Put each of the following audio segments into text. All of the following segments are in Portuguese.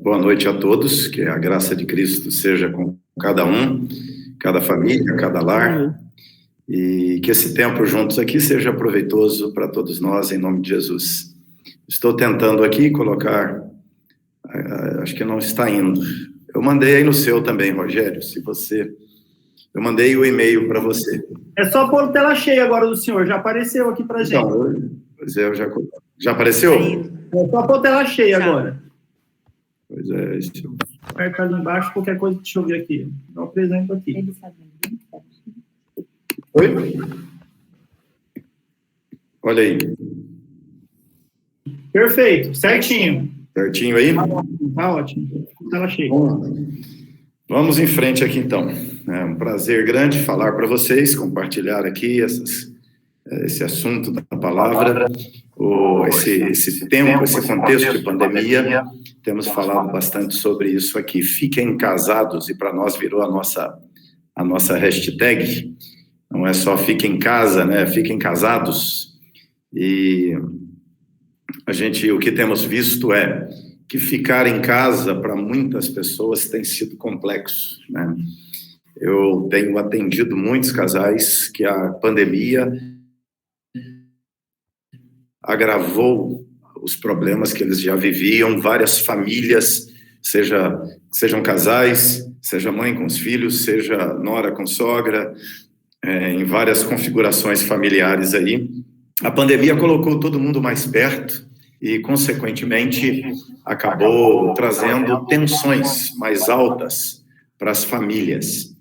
Boa noite a todos, que a graça de Cristo seja com cada um, cada família, cada lar, e que esse tempo juntos aqui seja proveitoso para todos nós, em nome de Jesus. Estou tentando aqui colocar, acho que não está indo. Eu mandei aí no seu também, Rogério, eu mandei o e-mail para você. É só pôr tela cheia agora do senhor, já apareceu aqui para gente. Pois é, já apareceu? É só pôr tela cheia agora. Pois é, aperta ali embaixo, qualquer coisa, deixa eu ver aqui. Dá um exemplo aqui. Oi? Olha aí. Perfeito, certinho. Certinho aí? Tá ótimo. Tela cheia. Vamos em frente aqui, então. É um prazer grande falar para vocês, compartilhar aqui esse assunto da palavra, esse tempo, esse contexto de pandemia. Temos falado bastante sobre isso aqui. Fiquem casados, e para nós virou a nossa hashtag. Não é só fiquem em casa, né? Fiquem casados. E o que temos visto é que ficar em casa para muitas pessoas tem sido complexo, né? Eu tenho atendido muitos casais que a pandemia agravou os problemas que eles já viviam, várias famílias, sejam casais, seja mãe com os filhos, seja nora com sogra, em várias configurações familiares aí. A pandemia colocou todo mundo mais perto e, consequentemente, acabou trazendo tensões mais altas para as famílias.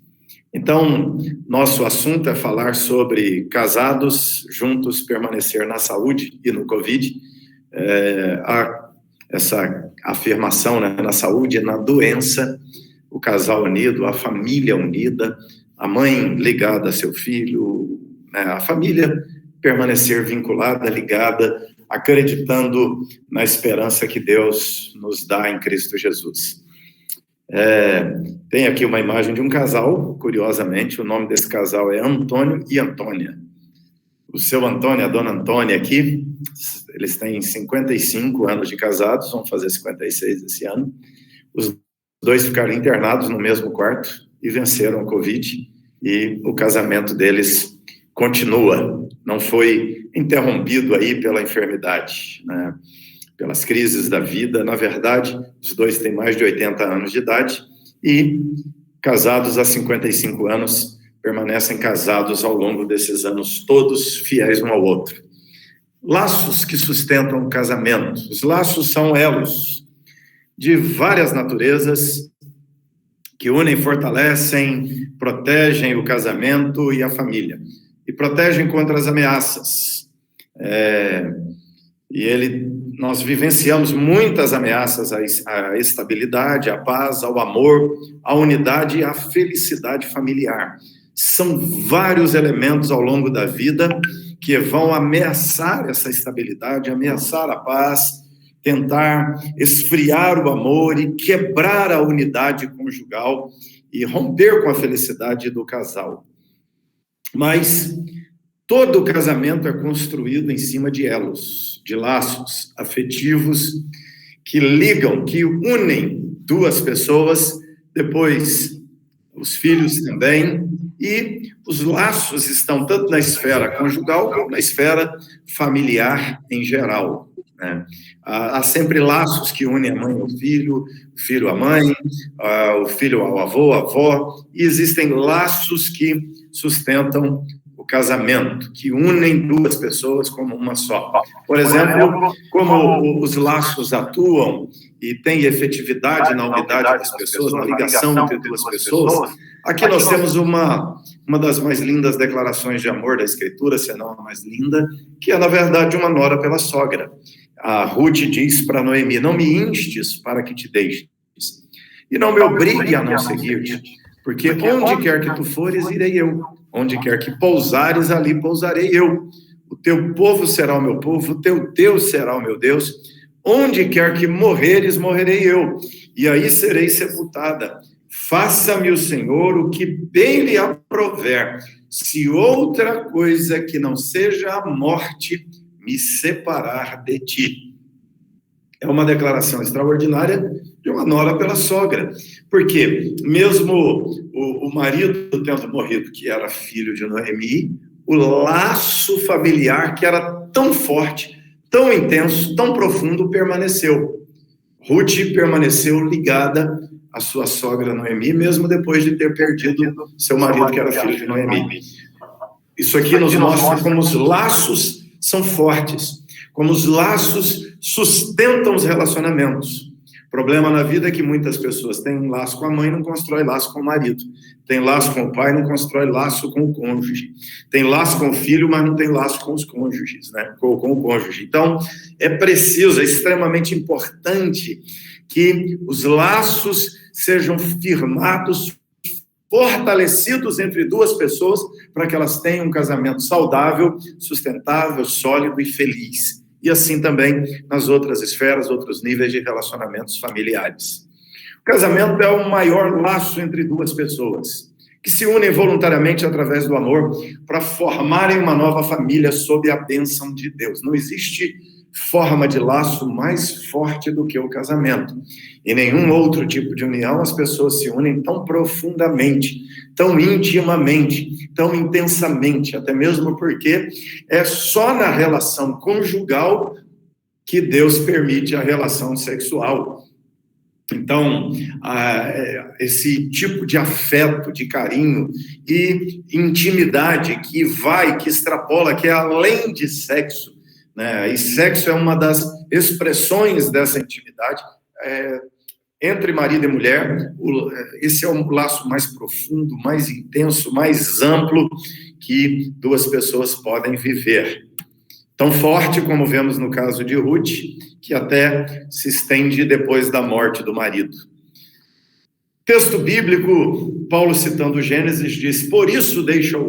Então, nosso assunto é falar sobre casados juntos permanecer na saúde e no Covid. Essa afirmação, né, na saúde e na doença, o casal unido, a família unida, a mãe ligada a seu filho, né, a família permanecer vinculada, ligada, acreditando na esperança que Deus nos dá em Cristo Jesus. Tem aqui uma imagem de um casal, curiosamente, o nome desse casal é Antônio e Antônia. O seu Antônio, a dona Antônia aqui, eles têm 55 anos de casados, vão fazer 56 esse ano. Os dois ficaram internados no mesmo quarto e venceram a Covid, e o casamento deles continua, não foi interrompido aí pela enfermidade, né? Pelas crises da vida. Na verdade, os dois têm mais de 80 anos de idade e, casados há 55 anos, permanecem casados ao longo desses anos todos, fiéis um ao outro. Laços que sustentam o casamento. Os laços são elos de várias naturezas que unem, fortalecem, protegem o casamento e a família. E protegem contra as ameaças. Nós vivenciamos muitas ameaças à estabilidade, à paz, ao amor, à unidade e à felicidade familiar. São vários elementos ao longo da vida que vão ameaçar essa estabilidade, ameaçar a paz, tentar esfriar o amor e quebrar a unidade conjugal e romper com a felicidade do casal. Mas todo casamento é construído em cima de elos, de laços afetivos que ligam, que unem duas pessoas, depois os filhos também, e os laços estão tanto na esfera conjugal como na esfera familiar em geral, né? Há sempre laços que unem a mãe ao filho, o filho à mãe, o filho ao avô, à avó, e existem laços que sustentam o casamento, que unem duas pessoas como uma só. Por exemplo, como os laços atuam e têm efetividade na unidade das pessoas, na ligação entre duas pessoas, aqui nós temos uma das mais lindas declarações de amor da Escritura, se não a mais linda, que é, na verdade, uma nora pela sogra. A Ruth diz para Noemi: não me instes para que te deixes, e não me obrigue a não seguir-te, porque onde quer que tu fores, irei eu. Onde quer que pousares, ali pousarei eu. O teu povo será o meu povo, o teu Deus será o meu Deus. Onde quer que morreres, morrerei eu, e aí serei sepultada. Faça-me o Senhor o que bem lhe aprouver, se outra coisa que não seja a morte me separar de ti. É uma declaração extraordinária de uma nora pela sogra. Porque mesmo o marido tendo morrido, que era filho de Noemi, o laço familiar, que era tão forte, tão intenso, tão profundo, permaneceu. Ruth permaneceu ligada à sua sogra Noemi, mesmo depois de ter perdido seu marido, que era filho de Noemi. Isso aqui nos mostra como os laços são fortes, como os laços sustentam os relacionamentos. O problema na vida é que muitas pessoas têm um laço com a mãe e não constrói laço com o marido. Tem laço com o pai e não constrói laço com o cônjuge. Tem laço com o filho, mas não tem laço com os cônjuges, né? Com o cônjuge. Então, é preciso, é extremamente importante que os laços sejam firmados, fortalecidos entre duas pessoas, para que elas tenham um casamento saudável, sustentável, sólido e feliz. E assim também nas outras esferas, outros níveis de relacionamentos familiares. O casamento é o maior laço entre duas pessoas, que se unem voluntariamente através do amor para formarem uma nova família sob a bênção de Deus. Não existe forma de laço mais forte do que o casamento. Em nenhum outro tipo de união as pessoas se unem tão profundamente, tão intimamente, tão intensamente, até mesmo porque é só na relação conjugal que Deus permite a relação sexual. Então, esse tipo de afeto, de carinho e intimidade que extrapola, que é além de sexo, né? E sexo é uma das expressões dessa intimidade entre marido e mulher. Esse é um laço mais profundo, mais intenso, mais amplo que duas pessoas podem viver. Tão forte como vemos no caso de Ruth, que até se estende depois da morte do marido. Texto bíblico, Paulo citando Gênesis, diz: por isso deixará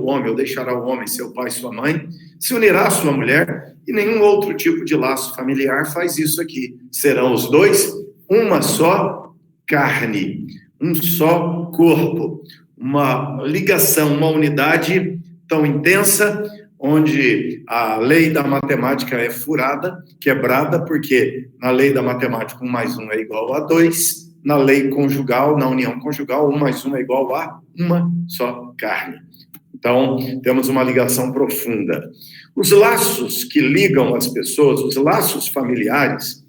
o homem seu pai e sua mãe, se unirá à sua mulher, e nenhum outro tipo de laço familiar faz isso aqui. Serão os dois uma só carne, um só corpo, uma ligação, uma unidade tão intensa, onde a lei da matemática é furada, quebrada, porque na lei da matemática 1 mais 1 é igual a 2, na lei conjugal, na união conjugal, 1 mais 1 é igual a uma só carne. Então, temos uma ligação profunda. Os laços que ligam as pessoas, os laços familiares,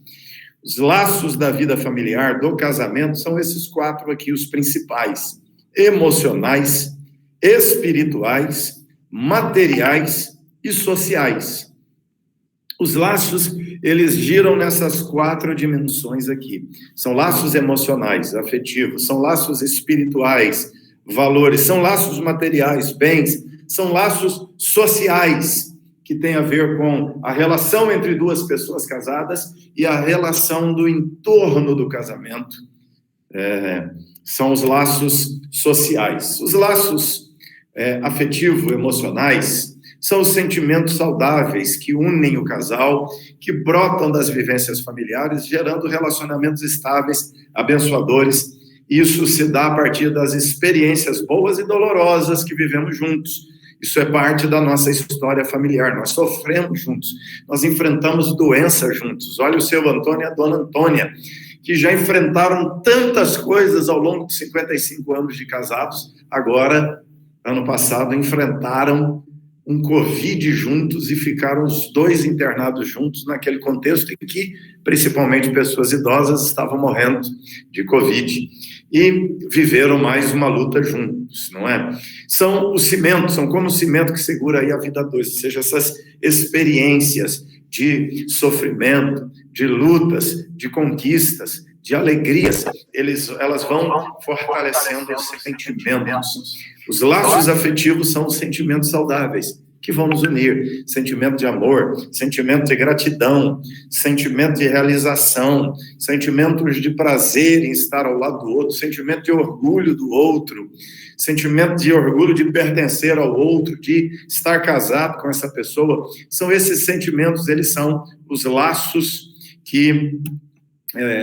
os laços da vida familiar, do casamento, são esses 4 aqui, os principais: emocionais, espirituais, materiais e sociais. Os laços, eles giram nessas 4 dimensões aqui. São laços emocionais, afetivos, são laços espirituais, valores, são laços materiais, bens, são laços sociais, que tem a ver com a relação entre duas pessoas casadas e a relação do entorno do casamento. São os laços sociais. Os laços afetivo-emocionais são os sentimentos saudáveis que unem o casal, que brotam das vivências familiares, gerando relacionamentos estáveis, abençoadores. Isso se dá a partir das experiências boas e dolorosas que vivemos juntos. Isso é parte da nossa história familiar. Nós sofremos juntos, nós enfrentamos doença juntos. Olha o seu Antônio e a dona Antônia, que já enfrentaram tantas coisas ao longo de 55 anos de casados. Agora, ano passado, enfrentaram um Covid juntos e ficaram os 2 internados juntos naquele contexto em que, principalmente, pessoas idosas estavam morrendo de Covid e viveram mais uma luta juntos, não é? São os cimentos, são como o cimento que segura aí a vida a 2, ou seja, essas experiências de sofrimento, de lutas, de conquistas, de alegrias, elas vão fortalecendo os sentimentos. Os laços afetivos são os sentimentos saudáveis que vão nos unir. Sentimento de amor, sentimento de gratidão, sentimento de realização, sentimentos de prazer em estar ao lado do outro, sentimento de orgulho do outro, sentimento de orgulho de pertencer ao outro, de estar casado com essa pessoa. São esses sentimentos, eles são os laços que...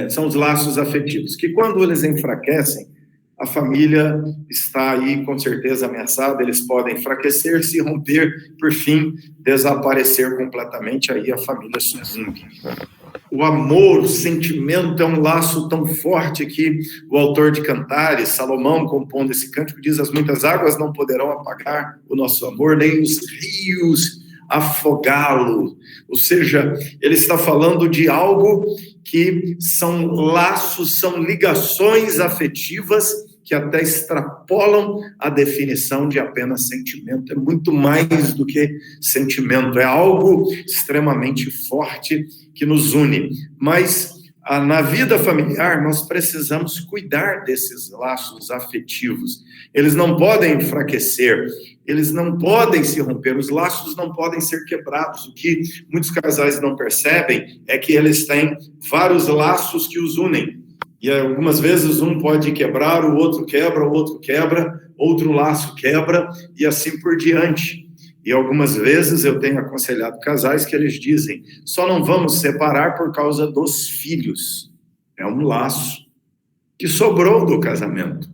são os laços afetivos, que quando eles enfraquecem, a família está aí com certeza ameaçada, eles podem enfraquecer, se romper, por fim, desaparecer completamente, aí a família sucumbe. O amor, o sentimento é um laço tão forte que o autor de Cantares, Salomão, compondo esse cântico, diz: as muitas águas não poderão apagar o nosso amor, nem os rios afogá-lo. Ou seja, ele está falando de algo que são laços, são ligações afetivas que até extrapolam a definição de apenas sentimento. É muito mais do que sentimento, é algo extremamente forte que nos une. Mas na vida familiar nós precisamos cuidar desses laços afetivos. Eles não podem enfraquecer, eles não podem se romper, os laços não podem ser quebrados. O que muitos casais não percebem é que eles têm vários laços que os unem. E algumas vezes um pode quebrar, o outro quebra, outro laço quebra, e assim por diante. E algumas vezes eu tenho aconselhado casais que eles dizem: só não vamos separar por causa dos filhos. É um laço que sobrou do casamento.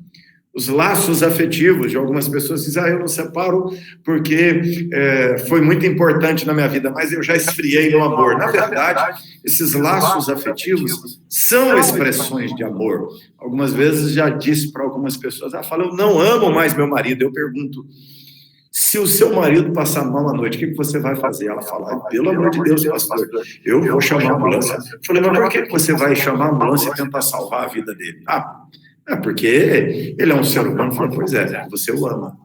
Os laços afetivos de algumas pessoas dizem: eu não separo porque foi muito importante na minha vida, mas eu já esfriei no amor. Na verdade, esses laços afetivos são expressões de amor. Algumas vezes já disse para algumas pessoas: eu não amo mais meu marido. Eu pergunto: se o seu marido passar mal à noite, o que você vai fazer? Ela fala: pelo amor de Deus, pastor, eu vou chamar a ambulância. Eu falei: mas por que você vai chamar a ambulância e tentar salvar a vida dele? Porque ele é um ser humano. Eu falei: pois é, você o ama.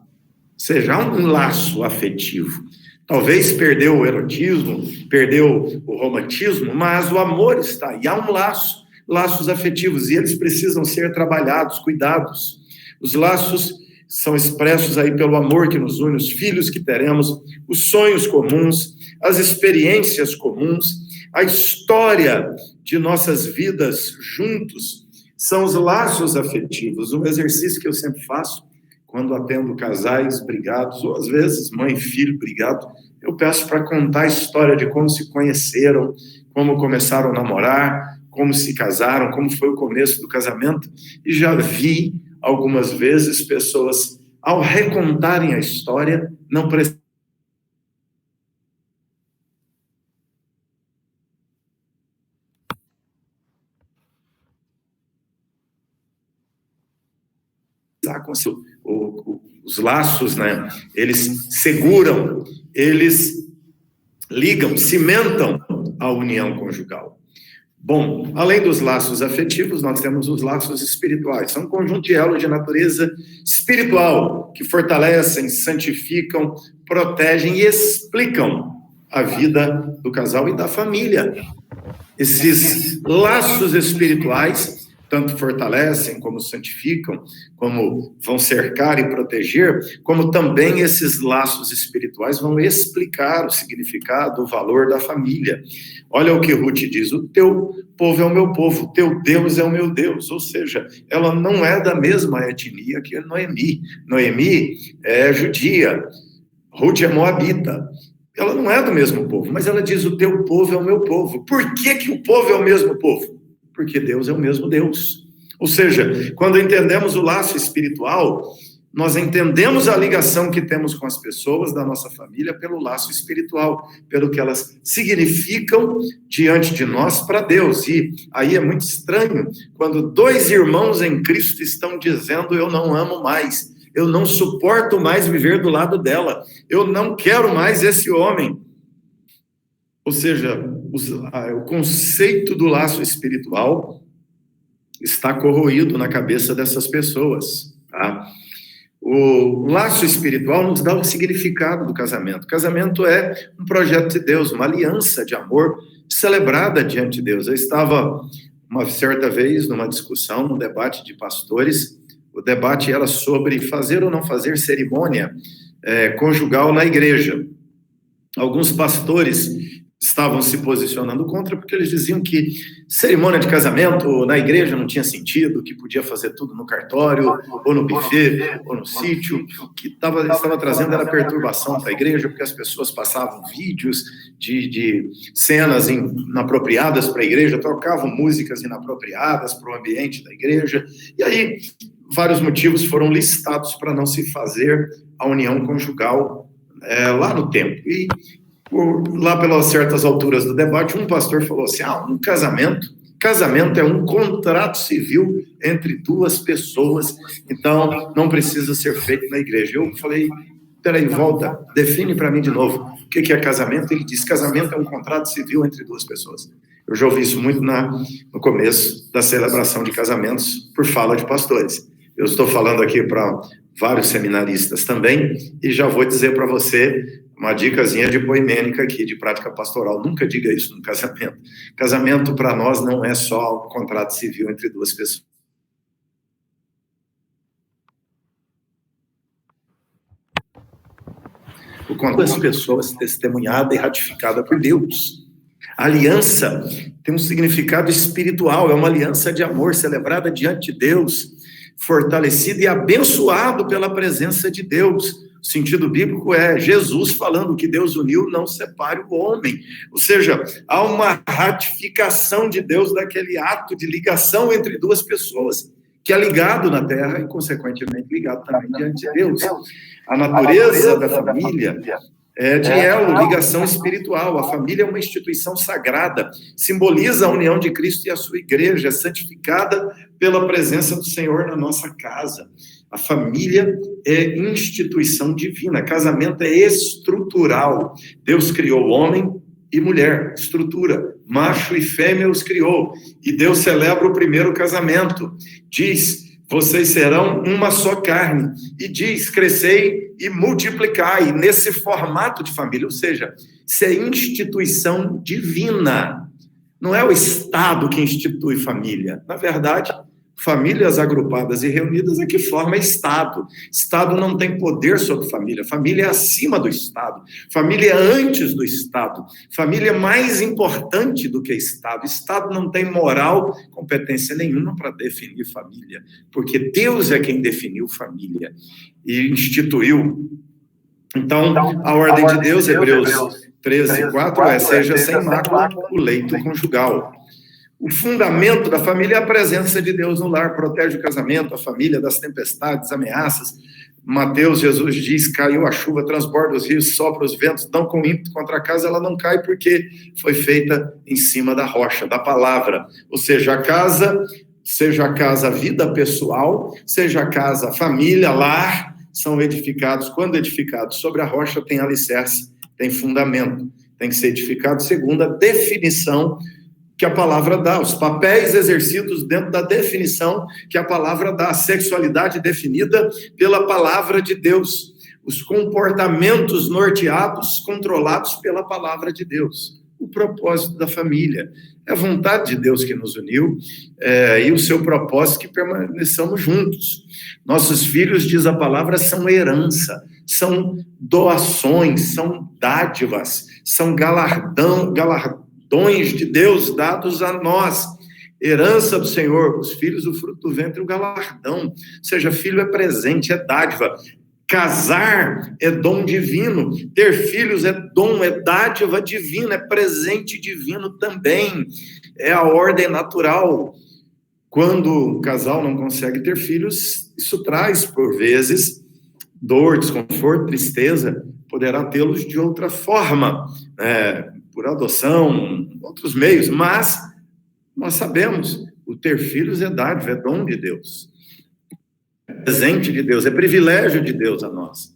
Seja um laço afetivo. Talvez perdeu o erotismo, perdeu o romantismo, mas o amor está aí. Há um laço, laços afetivos, e eles precisam ser trabalhados, cuidados. Os laços são expressos aí pelo amor que nos une, os filhos que teremos, os sonhos comuns, as experiências comuns, a história de nossas vidas juntos, são os laços afetivos. Um exercício que eu sempre faço, quando atendo casais brigados, ou às vezes mãe e filho brigado, eu peço para contar a história de como se conheceram, como começaram a namorar, como se casaram, como foi o começo do casamento, e já vi algumas vezes pessoas, ao recontarem a história, não precisam os laços, né? Eles seguram, eles ligam, cimentam a união conjugal. Bom, além dos laços afetivos, nós temos os laços espirituais. São um conjunto de elos de natureza espiritual que fortalecem, santificam, protegem e explicam a vida do casal e da família. Esses laços espirituais tanto fortalecem, como santificam, como vão cercar e proteger, como também esses laços espirituais vão explicar o significado, o valor da família. Olha o que Ruth diz: o teu povo é o meu povo, o teu Deus é o meu Deus. Ou seja, ela não é da mesma etnia que Noemi. Noemi é judia, Ruth é moabita. Ela não é do mesmo povo, mas ela diz: o teu povo é o meu povo. Por que o povo é o mesmo povo? Porque Deus é o mesmo Deus. Ou seja, quando entendemos o laço espiritual, nós entendemos a ligação que temos com as pessoas da nossa família pelo laço espiritual, pelo que elas significam diante de nós para Deus. E aí é muito estranho quando dois irmãos em Cristo estão dizendo: eu não amo mais, eu não suporto mais viver do lado dela, eu não quero mais esse homem. Ou seja, o conceito do laço espiritual está corroído na cabeça dessas pessoas, tá? O laço espiritual nos dá o significado do casamento. O casamento é um projeto de Deus, uma aliança de amor celebrada diante de Deus. Eu estava uma certa vez numa discussão, num debate de pastores. O debate era sobre fazer ou não fazer cerimônia conjugal na igreja. Alguns pastores estavam se posicionando contra, porque eles diziam que cerimônia de casamento na igreja não tinha sentido, que podia fazer tudo no cartório, ou no buffet, ou no sítio, que estava trazendo era perturbação para a igreja, porque as pessoas passavam vídeos de cenas inapropriadas para a igreja, tocavam músicas inapropriadas para o ambiente da igreja, e aí vários motivos foram listados para não se fazer a união conjugal lá no templo. E Lá pelas certas alturas do debate, um pastor falou assim, um casamento é um contrato civil entre duas pessoas, então não precisa ser feito na igreja. Eu falei, peraí, volta, define para mim de novo, o que é casamento? Ele disse, casamento é um contrato civil entre duas pessoas. Eu já ouvi isso muito no começo da celebração de casamentos por fala de pastores. Eu estou falando aqui para vários seminaristas também, e já vou dizer para você uma dicasinha de poimênica aqui, de prática pastoral. Nunca diga isso no casamento. Casamento, para nós, não é só um contrato civil entre duas pessoas. O contrato das pessoas testemunhada e ratificada por Deus. A aliança tem um significado espiritual, é uma aliança de amor celebrada diante de Deus, fortalecido e abençoado pela presença de Deus. O sentido bíblico é Jesus falando que Deus uniu, não separe o homem. Ou seja, há uma ratificação de Deus daquele ato de ligação entre duas pessoas, que é ligado na terra e, consequentemente, ligado também diante de Deus. A natureza da família é de elo, ligação espiritual. A família é uma instituição sagrada, simboliza a união de Cristo e a sua igreja, santificada pela presença do Senhor na nossa casa. A família é instituição divina, casamento é estrutural. Deus criou homem e mulher, estrutura, macho e fêmea os criou, e Deus celebra o primeiro casamento, diz, vocês serão uma só carne, e diz, crescei e multiplicai, nesse formato de família, ou seja, isso é instituição divina, não é o Estado que institui família, na verdade, famílias agrupadas e reunidas é que forma Estado. Estado não tem poder sobre família. Família é acima do Estado. Família é antes do Estado. Família é mais importante do que Estado. Estado não tem moral, competência nenhuma para definir família, porque Deus é quem definiu família e instituiu. Então, a ordem de Deus, Hebreus 13:4, seja sem mácula o leito conjugal. O fundamento da família é a presença de Deus no lar, protege o casamento, a família das tempestades, ameaças. Mateus, Jesus diz, caiu a chuva, transborda os rios, sopra os ventos, dão com ímpeto contra a casa, ela não cai porque foi feita em cima da rocha, da palavra. Ou seja, a casa, seja a casa vida pessoal, seja a casa família, lar, são edificados, quando edificados sobre a rocha, tem alicerce, tem fundamento, tem que ser edificado segundo a definição que a palavra dá, os papéis exercidos dentro da definição que a palavra dá, a sexualidade definida pela palavra de Deus, os comportamentos norteados, controlados pela palavra de Deus, o propósito da família, é a vontade de Deus que nos uniu, e o seu propósito que permaneçamos juntos. Nossos filhos, diz a palavra, são herança, são doações, são dádivas, são galardões de Deus dados a nós, herança do Senhor, os filhos, o fruto do ventre, o galardão, ou seja, filho é presente, é dádiva, casar é dom divino, ter filhos é dom, é dádiva divina, é presente divino também, é a ordem natural. Quando o casal não consegue ter filhos, isso traz, por vezes, dor, desconforto, tristeza, poderá tê-los de outra forma, por adoção, outros meios, mas nós sabemos, o ter filhos é dádiva, é dom de Deus, é presente de Deus, é privilégio de Deus a nós.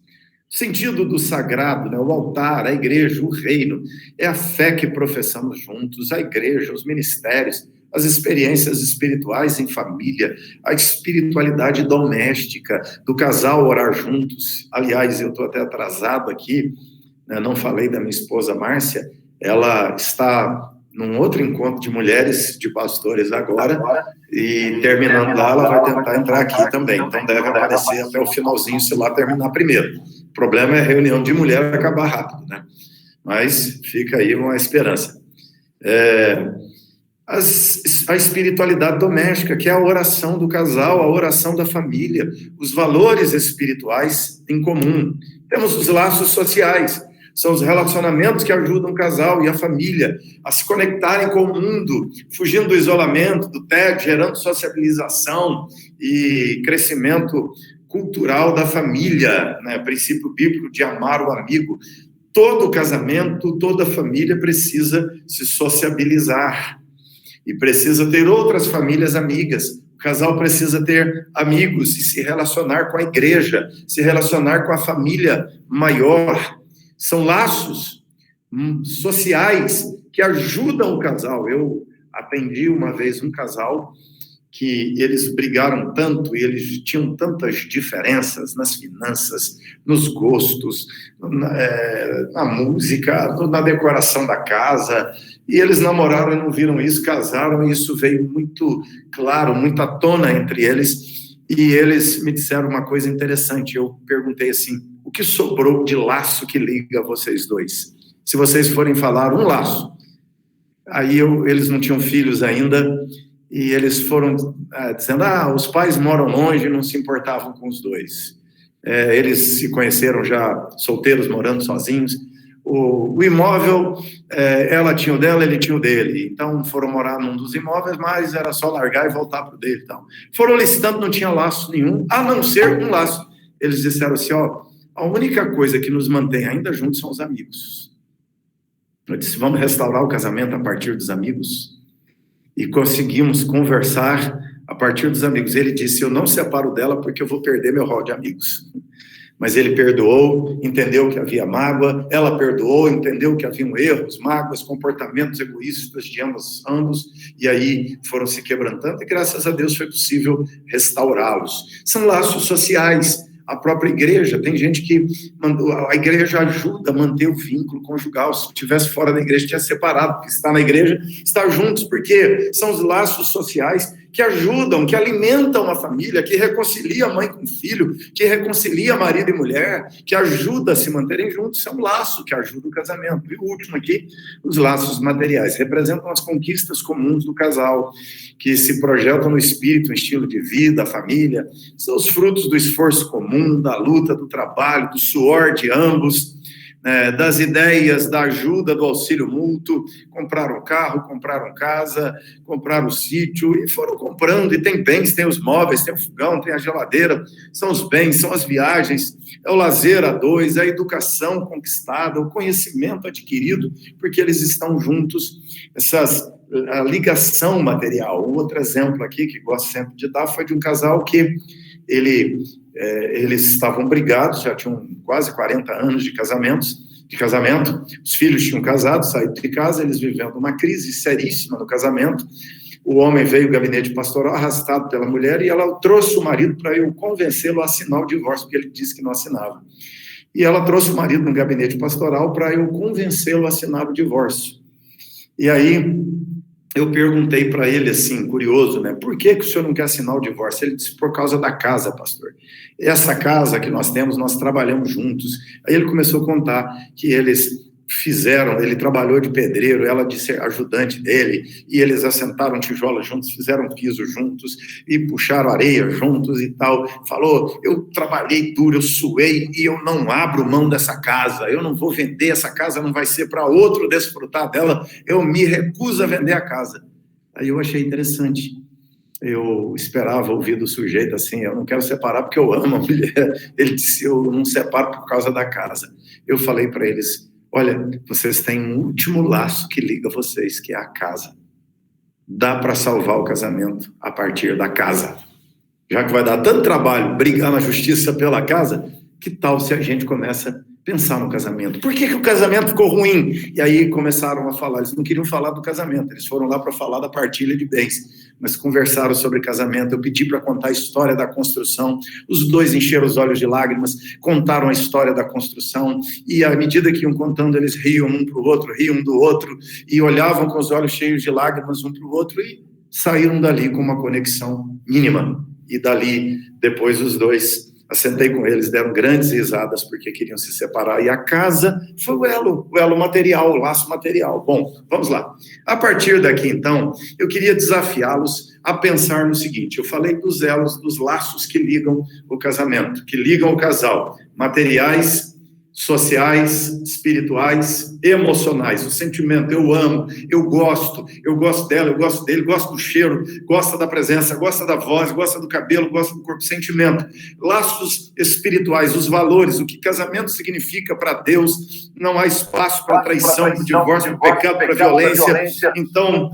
O sentido do sagrado, o altar, a igreja, o reino, é a fé que professamos juntos, a igreja, os ministérios, as experiências espirituais em família, a espiritualidade doméstica, do casal orar juntos. Aliás, eu estou até atrasado aqui, não falei da minha esposa Márcia, ela está num outro encontro de mulheres, de pastores agora, e terminando lá, ela vai tentar entrar aqui também, então deve aparecer até o finalzinho, se lá terminar primeiro. O problema é a reunião de mulher acabar rápido, mas fica aí uma esperança. A espiritualidade doméstica, que é a oração do casal, a oração da família, os valores espirituais em comum. Temos os laços sociais, são os relacionamentos que ajudam o casal e a família a se conectarem com o mundo, fugindo do isolamento, do tédio, gerando sociabilização e crescimento cultural da família, princípio bíblico de amar o amigo. Todo casamento, toda família precisa se sociabilizar e precisa ter outras famílias amigas. O casal precisa ter amigos e se relacionar com a igreja, se relacionar com a família maior. São laços sociais que ajudam o casal. Eu atendi uma vez um casal que eles brigaram tanto e eles tinham tantas diferenças nas finanças, nos gostos, na música, na decoração da casa, e eles namoraram e não viram isso, casaram, e isso veio muito claro, muito à tona entre eles, e eles me disseram uma coisa interessante. Eu perguntei assim: o que sobrou de laço que liga vocês dois? Se vocês forem falar um laço. Aí eles não tinham filhos ainda, e eles foram dizendo, os pais moram longe e não se importavam com os dois. Eles se conheceram já solteiros, morando sozinhos. O imóvel, ela tinha o dela, ele tinha o dele. Então, foram morar num dos imóveis, mas era só largar e voltar para o dele. Então, foram listando, não tinha laço nenhum, a não ser um laço. Eles disseram assim, a única coisa que nos mantém ainda juntos são os amigos. Eu disse, vamos restaurar o casamento a partir dos amigos? E conseguimos conversar a partir dos amigos. Ele disse, eu não separo dela porque eu vou perder meu rol de amigos. Mas ele perdoou, entendeu que havia mágoa, ela perdoou, entendeu que haviam erros, mágoas, comportamentos egoístas de ambos, e aí foram se quebrantando, e graças a Deus foi possível restaurá-los. São laços sociais. A própria igreja, tem gente que a igreja ajuda a manter o vínculo conjugal. Se estivesse fora da igreja, tinha separado, porque está na igreja, está juntos, porque são os laços sociais que ajudam, que alimentam a família, que reconcilia a mãe com o filho, que reconcilia marido e mulher, que ajuda a se manterem juntos. É um laço que ajuda o casamento. E o último aqui, os laços materiais, representam as conquistas comuns do casal, que se projetam no espírito, no estilo de vida, a família, são os frutos do esforço comum, da luta, do trabalho, do suor de ambos, das ideias, da ajuda, do auxílio mútuo. Compraram carro, compraram casa, compraram sítio e foram comprando, e tem bens, tem os móveis, tem o fogão, tem a geladeira, são os bens, são as viagens, é o lazer a dois, a educação conquistada, o conhecimento adquirido, porque eles estão juntos, a ligação material. Um outro exemplo aqui, que gosto sempre de dar, foi de um casal que eles estavam brigados, já tinham quase 40 anos de casamento, os filhos tinham casado, saído de casa, eles vivendo uma crise seríssima no casamento. O homem veio ao gabinete pastoral arrastado pela mulher, e ela trouxe o marido para eu convencê-lo a assinar o divórcio, porque ele disse que não assinava. E ela trouxe o marido no gabinete pastoral para eu convencê-lo a assinar o divórcio. E aí eu perguntei para ele assim, curioso, né? Por que o senhor não quer assinar o divórcio? Ele disse, por causa da casa, pastor. Essa casa que nós temos, nós trabalhamos juntos. Aí ele começou a contar que ele trabalhou de pedreiro, ela de ser ajudante dele, e eles assentaram tijolos juntos, fizeram piso juntos, e puxaram areia juntos e tal. Falou, eu trabalhei duro, eu suei, e eu não abro mão dessa casa, eu não vou vender, essa casa não vai ser para outro desfrutar dela, eu me recuso a vender a casa. Aí eu achei interessante. Eu esperava ouvir do sujeito assim, eu não quero separar porque eu amo a mulher. Ele disse, eu não separo por causa da casa. Eu falei para eles, olha, vocês têm um último laço que liga vocês, que é a casa. Dá para salvar o casamento a partir da casa. Já que vai dar tanto trabalho brigar na justiça pela casa, que tal se a gente começa a pensar no casamento? Por que o casamento ficou ruim? E aí começaram a falar, eles não queriam falar do casamento, eles foram lá para falar da partilha de bens, mas conversaram sobre casamento. Eu pedi para contar a história da construção, os dois encheram os olhos de lágrimas, contaram a história da construção, e à medida que iam contando, eles riam um para o outro, riam do outro, e olhavam com os olhos cheios de lágrimas um para o outro, e saíram dali com uma conexão mínima. E dali, depois os dois, assentei com eles, deram grandes risadas porque queriam se separar, e a casa foi o elo material, o laço material. Bom, vamos lá. A partir daqui, então, eu queria desafiá-los a pensar no seguinte: eu falei dos elos, dos laços que ligam o casamento, que ligam o casal, materiais, sociais, espirituais, emocionais. O sentimento, eu amo, eu gosto dela, eu gosto dele, gosto do cheiro, gosta da presença, gosta da voz, gosta do cabelo, gosta do corpo. Sentimento, laços espirituais, os valores, o que casamento significa para Deus. Não há espaço para traição, para divórcio, para pecado, para violência. Então,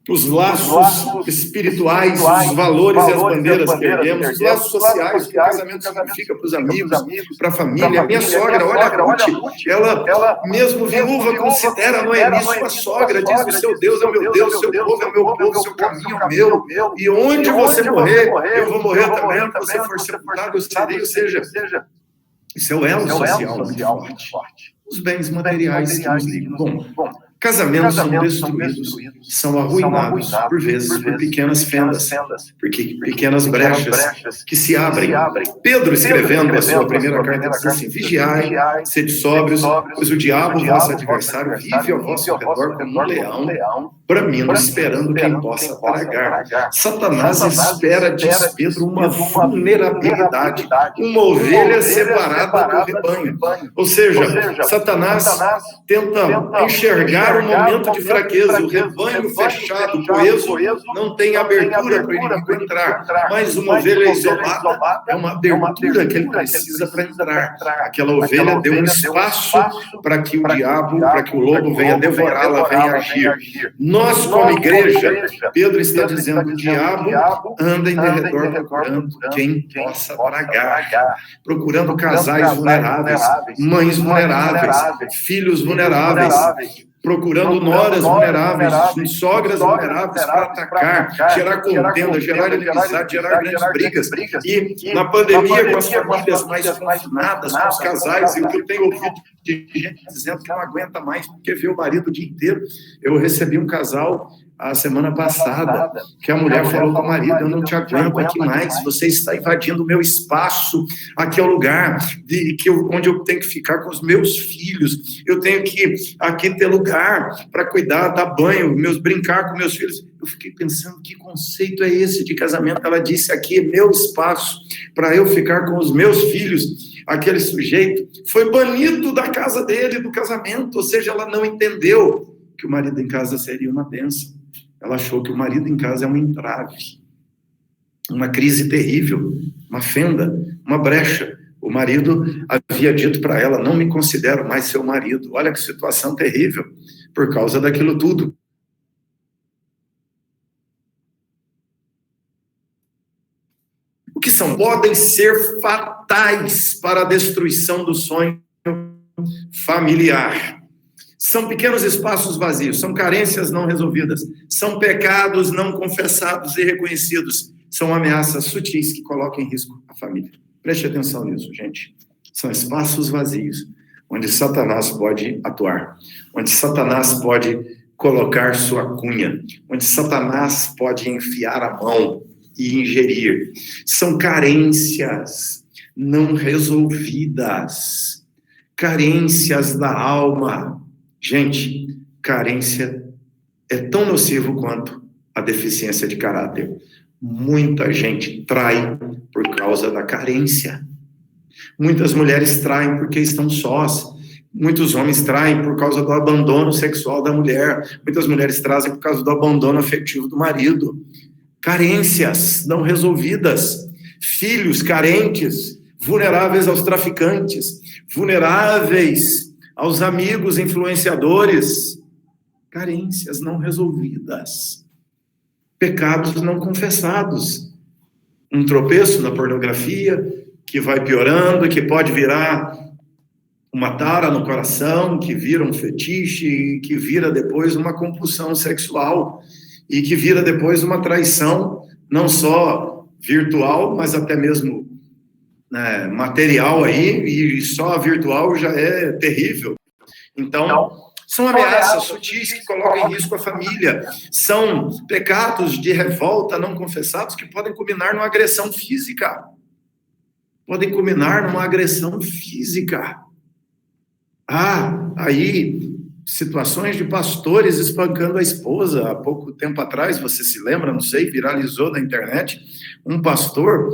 os laços espirituais, os valores e as bandeiras que erguemos, os laços sociais, o que o casamento significa para os amigos, para a família. Minha sogra, olha a Ruth, ela mesmo viúva considera Noemi sua sogra, diz: o seu Deus é o meu Deus, o seu povo é o meu povo, o seu caminho é o meu, e onde você morrer, eu vou morrer também, onde você for sepultado, eu serei. Ou seja, isso é o elo social muito forte. Os bens materiais que nos ligam. Bom, casamentos são destruídos, são arruinados, por vezes, por pequenas fendas, porque pequenas brechas que se abrem. Pedro, escrevendo a sua primeira carta, diz assim: vigiai, sede sóbrios, pois o diabo, vosso adversário, vive ao vosso redor como um leão, bramindo, esperando quem possa tragar. Satanás espera, diz Pedro, uma vulnerabilidade, uma ovelha separada do rebanho. Ou seja, Satanás tenta enxergar um momento de fraqueza, o rebanho fechado, coeso, não tem abertura para o inimigo entrar, mas uma ovelha isolada é uma abertura que ele precisa para entrar. Aquela ovelha deu um espaço para que o diabo, para que o lobo venha devorá-la, venha agir. Nós, como igreja, Pedro está dizendo: o diabo anda em derredor procurando quem possa tragar, procurando casais vulneráveis, mães vulneráveis, filhos vulneráveis, procurando noras vulneráveis, sogras vulneráveis para atacar, gerar contenda, gerar inimizade, gerar grandes brigas. E na pandemia, com as famílias mais confinadas, com os casais, e o que eu tenho ouvido de gente dizendo que não aguenta mais porque vê o marido o dia inteiro. Eu recebi um casal a semana passada, que a mulher falou com o marido: eu não te aguento aqui mais, você está invadindo o meu espaço, aqui é o lugar onde eu tenho que ficar com os meus filhos, eu tenho que aqui ter lugar para cuidar, dar banho, brincar com meus filhos. Eu fiquei pensando, que conceito é esse de casamento? Ela disse: aqui é meu espaço para eu ficar com os meus filhos. Aquele sujeito foi banido da casa dele, do casamento, ou seja, ela não entendeu que o marido em casa seria uma bênção. Ela achou que o marido em casa é um entrave, uma crise terrível, uma fenda, uma brecha. O marido havia dito para ela: não me considero mais seu marido. Olha que situação terrível, por causa daquilo tudo. O que são? Podem ser fatais para a destruição do sonho familiar. São pequenos espaços vazios, são carências não resolvidas, são pecados não confessados e reconhecidos, são ameaças sutis que colocam em risco a família. Preste atenção nisso, gente. São espaços vazios, onde Satanás pode atuar, onde Satanás pode colocar sua cunha, onde Satanás pode enfiar a mão e ingerir. São carências não resolvidas, carências da alma. Gente, carência é tão nocivo quanto a deficiência de caráter. Muita gente trai por causa da carência. Muitas mulheres traem porque estão sós. Muitos homens traem por causa do abandono sexual da mulher. Muitas mulheres trazem por causa do abandono afetivo do marido. Carências não resolvidas. Filhos carentes, vulneráveis aos traficantes, vulneráveis aos amigos influenciadores, carências não resolvidas, pecados não confessados, um tropeço na pornografia, que vai piorando, que pode virar uma tara no coração, que vira um fetiche, que vira depois uma compulsão sexual, e que vira depois uma traição, não só virtual, mas até mesmo material aí, e só a virtual já é terrível. Então, são ameaças sutis que colocam em risco a família, são pecados de revolta não confessados que podem culminar numa agressão física. Aí, situações de pastores espancando a esposa. Há pouco tempo atrás, você se lembra, não sei, viralizou na internet, um pastor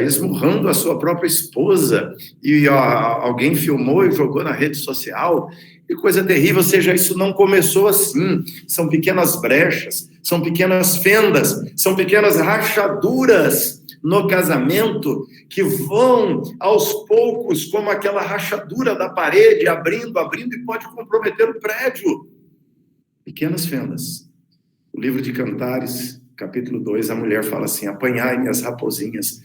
esmurrando a sua própria esposa, e alguém filmou e jogou na rede social. Que coisa terrível. Ou seja, isso não começou assim. São pequenas brechas, são pequenas fendas, são pequenas rachaduras no casamento que vão aos poucos, como aquela rachadura da parede, abrindo, e pode comprometer o prédio. Pequenas fendas. O livro de Cantares, capítulo 2, a mulher fala assim: apanhai-me as raposinhas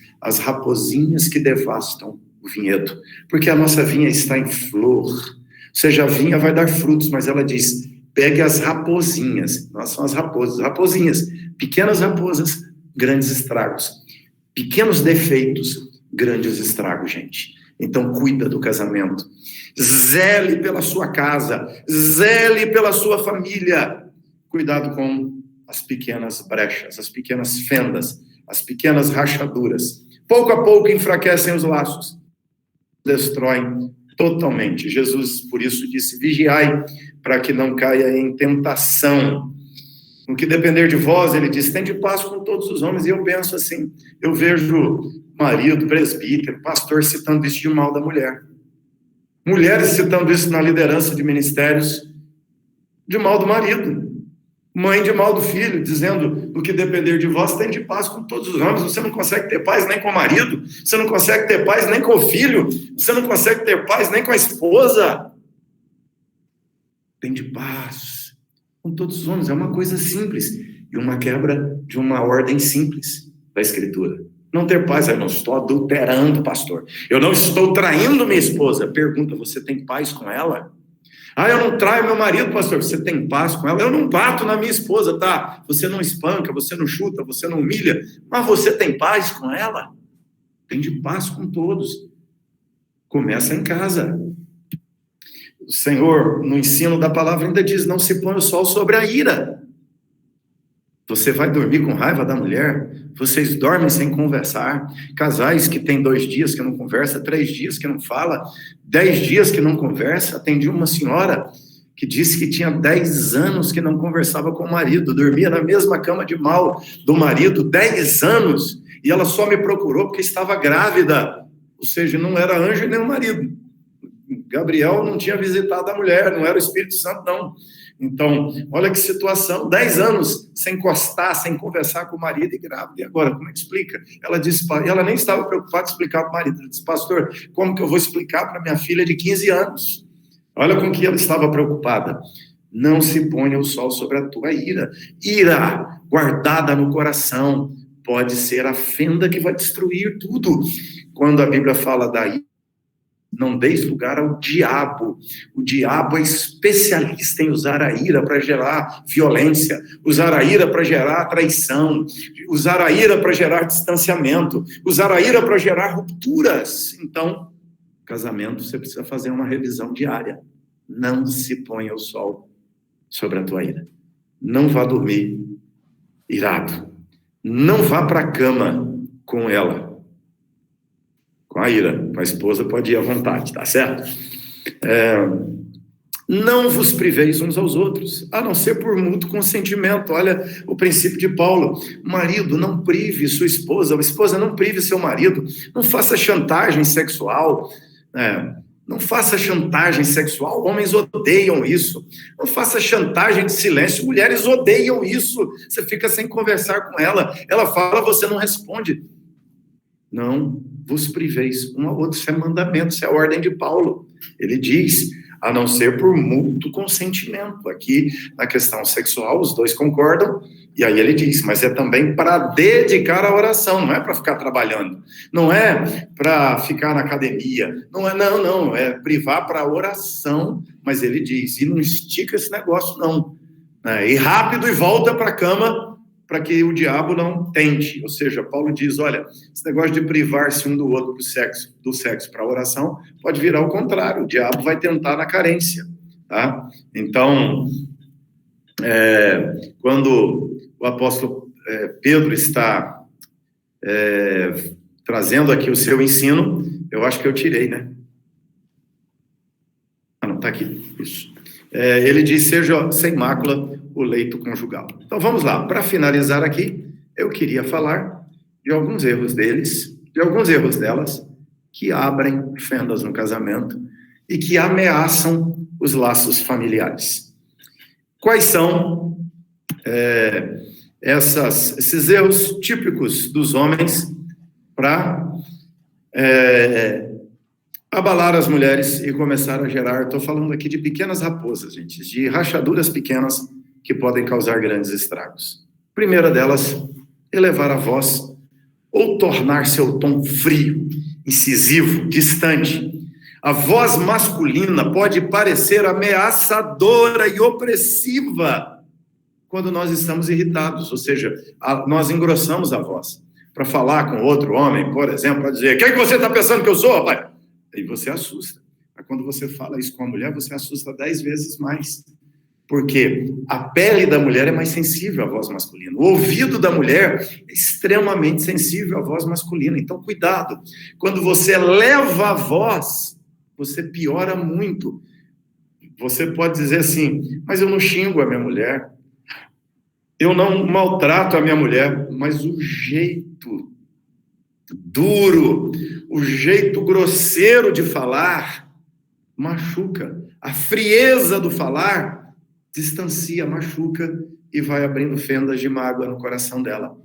que devastam o vinhedo, porque a nossa vinha está em flor. Ou seja, a vinha vai dar frutos, mas ela diz: pegue as raposinhas. Nós somos as raposinhas, pequenas raposas, grandes estragos. Pequenos defeitos, grandes estragos, gente. Então, cuida do casamento. Zele pela sua casa, zele pela sua família. Cuidado com as pequenas brechas, as pequenas fendas, as pequenas rachaduras. Pouco a pouco enfraquecem os laços, destroem totalmente. Jesus, por isso, disse: vigiai para que não caia em tentação. No que depender de vós, ele diz, tende paz com todos os homens. E eu penso assim, eu vejo marido, presbítero, pastor citando isso de mal da mulher. Mulheres citando isso na liderança de ministérios de mal do marido. Mãe de mal do filho, dizendo, no que depender de vós, tende paz com todos os homens. Você não consegue ter paz nem com o marido, você não consegue ter paz nem com o filho, você não consegue ter paz nem com a esposa. Tende paz com todos os homens. É uma coisa simples e uma quebra de uma ordem simples da Escritura. Não ter paz, eu não estou adulterando, pastor. Eu não estou traindo minha esposa. Pergunta, você tem paz com ela? Eu não traio meu marido, pastor. Você tem paz com ela? Eu não bato na minha esposa, tá? Você não espanca, você não chuta, você não humilha. Mas você tem paz com ela? Tem de paz com todos. Começa em casa. O Senhor, no ensino da palavra, ainda diz, não se põe o sol sobre a ira. Você vai dormir com raiva da mulher? Vocês dormem sem conversar? Casais que têm 2 dias que não conversa, 3 dias que não fala, 10 dias que não conversa. Atendi uma senhora que disse que tinha 10 anos que não conversava com o marido, dormia na mesma cama de mal do marido, 10 anos, e ela só me procurou porque estava grávida. Ou seja, não era anjo nem o marido. Gabriel não tinha visitado a mulher, não era o Espírito Santo, não. Então, olha que situação, 10 anos sem encostar, sem conversar com o marido e grávida. E agora, como é que explica? Ela disse, ela nem estava preocupada em explicar para o marido. Ela disse, pastor, como que eu vou explicar para minha filha de 15 anos? Olha com que ela estava preocupada. Não se ponha o sol sobre a tua ira. Ira guardada no coração pode ser a fenda que vai destruir tudo. Quando a Bíblia fala da ira, não deis lugar ao diabo. O diabo é especialista em usar a ira para gerar violência, usar a ira para gerar traição, usar a ira para gerar distanciamento, usar a ira para gerar rupturas. Então, casamento, você precisa fazer uma revisão diária. Não se ponha o sol sobre a tua ira. Não vá dormir irado. Não vá para a cama com ela. Com a ira, com a esposa pode ir à vontade, tá certo? Não vos priveis uns aos outros, a não ser por mútuo consentimento. Olha o princípio de Paulo. Marido, não prive sua esposa, esposa não prive seu marido, não faça chantagem sexual, não faça chantagem sexual, homens odeiam isso. Não faça chantagem de silêncio, mulheres odeiam isso. Você fica sem conversar com ela, ela fala, você não responde. Não vos priveis um ao outro, isso é mandamento, isso é a ordem de Paulo. Ele diz, a não ser por mútuo consentimento. Aqui, na questão sexual, os dois concordam, e aí ele diz, mas é também para dedicar a oração, não é para ficar trabalhando, não é para ficar na academia, não, é privar para a oração, mas ele diz, e não estica esse negócio não, e rápido e volta para a cama, para que o diabo não tente. Ou seja, Paulo diz, olha, esse negócio de privar-se um do outro do sexo para a oração, pode virar o contrário, o diabo vai tentar na carência, tá? Então, quando o apóstolo Pedro está trazendo aqui o seu ensino, eu acho que eu tirei, né? Não, está aqui, isso. Ele diz, seja sem mácula o leito conjugal. Então, vamos lá. Para finalizar aqui, eu queria falar de alguns erros deles, de alguns erros delas que abrem fendas no casamento e que ameaçam os laços familiares. Quais são esses erros típicos dos homens para abalar as mulheres e começar a gerar? Estou falando aqui de pequenas raposas, gente, de rachaduras pequenas que podem causar grandes estragos. Primeira delas, elevar a voz ou tornar seu tom frio, incisivo, distante. A voz masculina pode parecer ameaçadora e opressiva quando nós estamos irritados, ou seja, nós engrossamos a voz para falar com outro homem, por exemplo, para dizer: quem que você está pensando que eu sou, rapaz? Aí você assusta. Mas quando você fala isso com a mulher, você assusta 10 vezes mais. Porque a pele da mulher é mais sensível à voz masculina. O ouvido da mulher é extremamente sensível à voz masculina. Então, cuidado. Quando você eleva a voz, você piora muito. Você pode dizer assim: mas eu não xingo a minha mulher, eu não maltrato a minha mulher, mas o jeito duro, o jeito grosseiro de falar machuca. A frieza do falar distancia, machuca e vai abrindo fendas de mágoa no coração dela.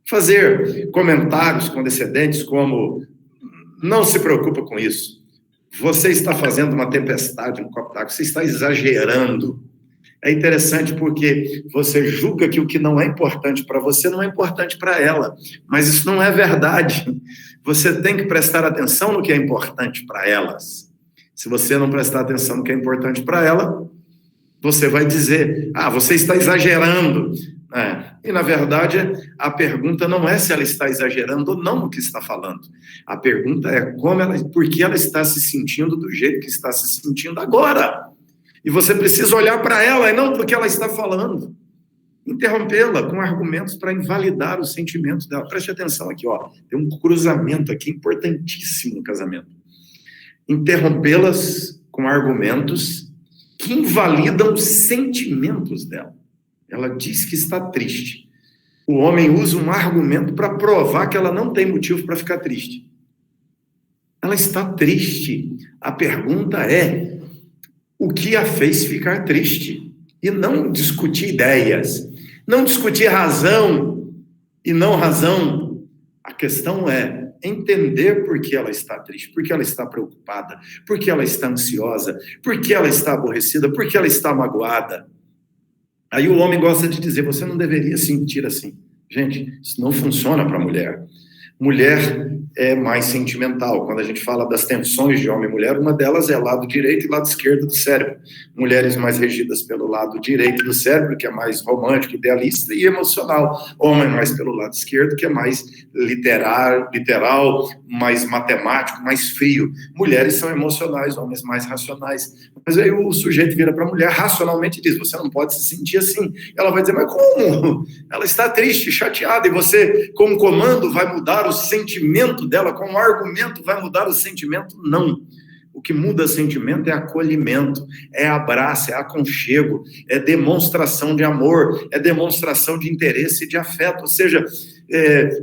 Fazer comentários condescendentes como: não se preocupa com isso, você está fazendo uma tempestade no copo d'água, você está exagerando. É interessante porque você julga que o que não é importante para você não é importante para ela, mas isso não é verdade. Você tem que prestar atenção no que é importante para elas. Se você não prestar atenção no que é importante para ela, você vai dizer: você está exagerando. E, na verdade, a pergunta não é se ela está exagerando ou não no que está falando. A pergunta é por que ela está se sentindo do jeito que está se sentindo agora. E você precisa olhar para ela e não para o que ela está falando. Interrompê-la com argumentos para invalidar os sentimentos dela. Preste atenção aqui, tem um cruzamento aqui importantíssimo no casamento. Interrompê-las com argumentos que invalidam os sentimentos dela. Ela diz que está triste. O homem usa um argumento para provar que ela não tem motivo para ficar triste. Ela está triste. A pergunta é: o que a fez ficar triste? E não discutir ideias, não discutir razão e não razão. A questão é entender por que ela está triste, por que ela está preocupada, por que ela está ansiosa, por que ela está aborrecida, por que ela está magoada. Aí o homem gosta de dizer: você não deveria sentir assim. Gente, isso não funciona para a mulher. Mulher é mais sentimental. Quando a gente fala das tensões de homem e mulher, uma delas é lado direito e lado esquerdo do cérebro. Mulheres mais regidas pelo lado direito do cérebro, que é mais romântico, idealista e emocional. Homem mais pelo lado esquerdo, que é mais literal, mais matemático, mais frio. Mulheres são emocionais, homens mais racionais. Mas aí o sujeito vira para a mulher racionalmente e diz: você não pode se sentir assim. Ela vai dizer: mas como? Ela está triste, chateada, e você, com um comando, vai mudar o sentimento dela, com um argumento vai mudar o sentimento? Não. O que muda o sentimento é acolhimento, é abraço, é aconchego, é demonstração de amor, é demonstração de interesse e de afeto. Ou seja,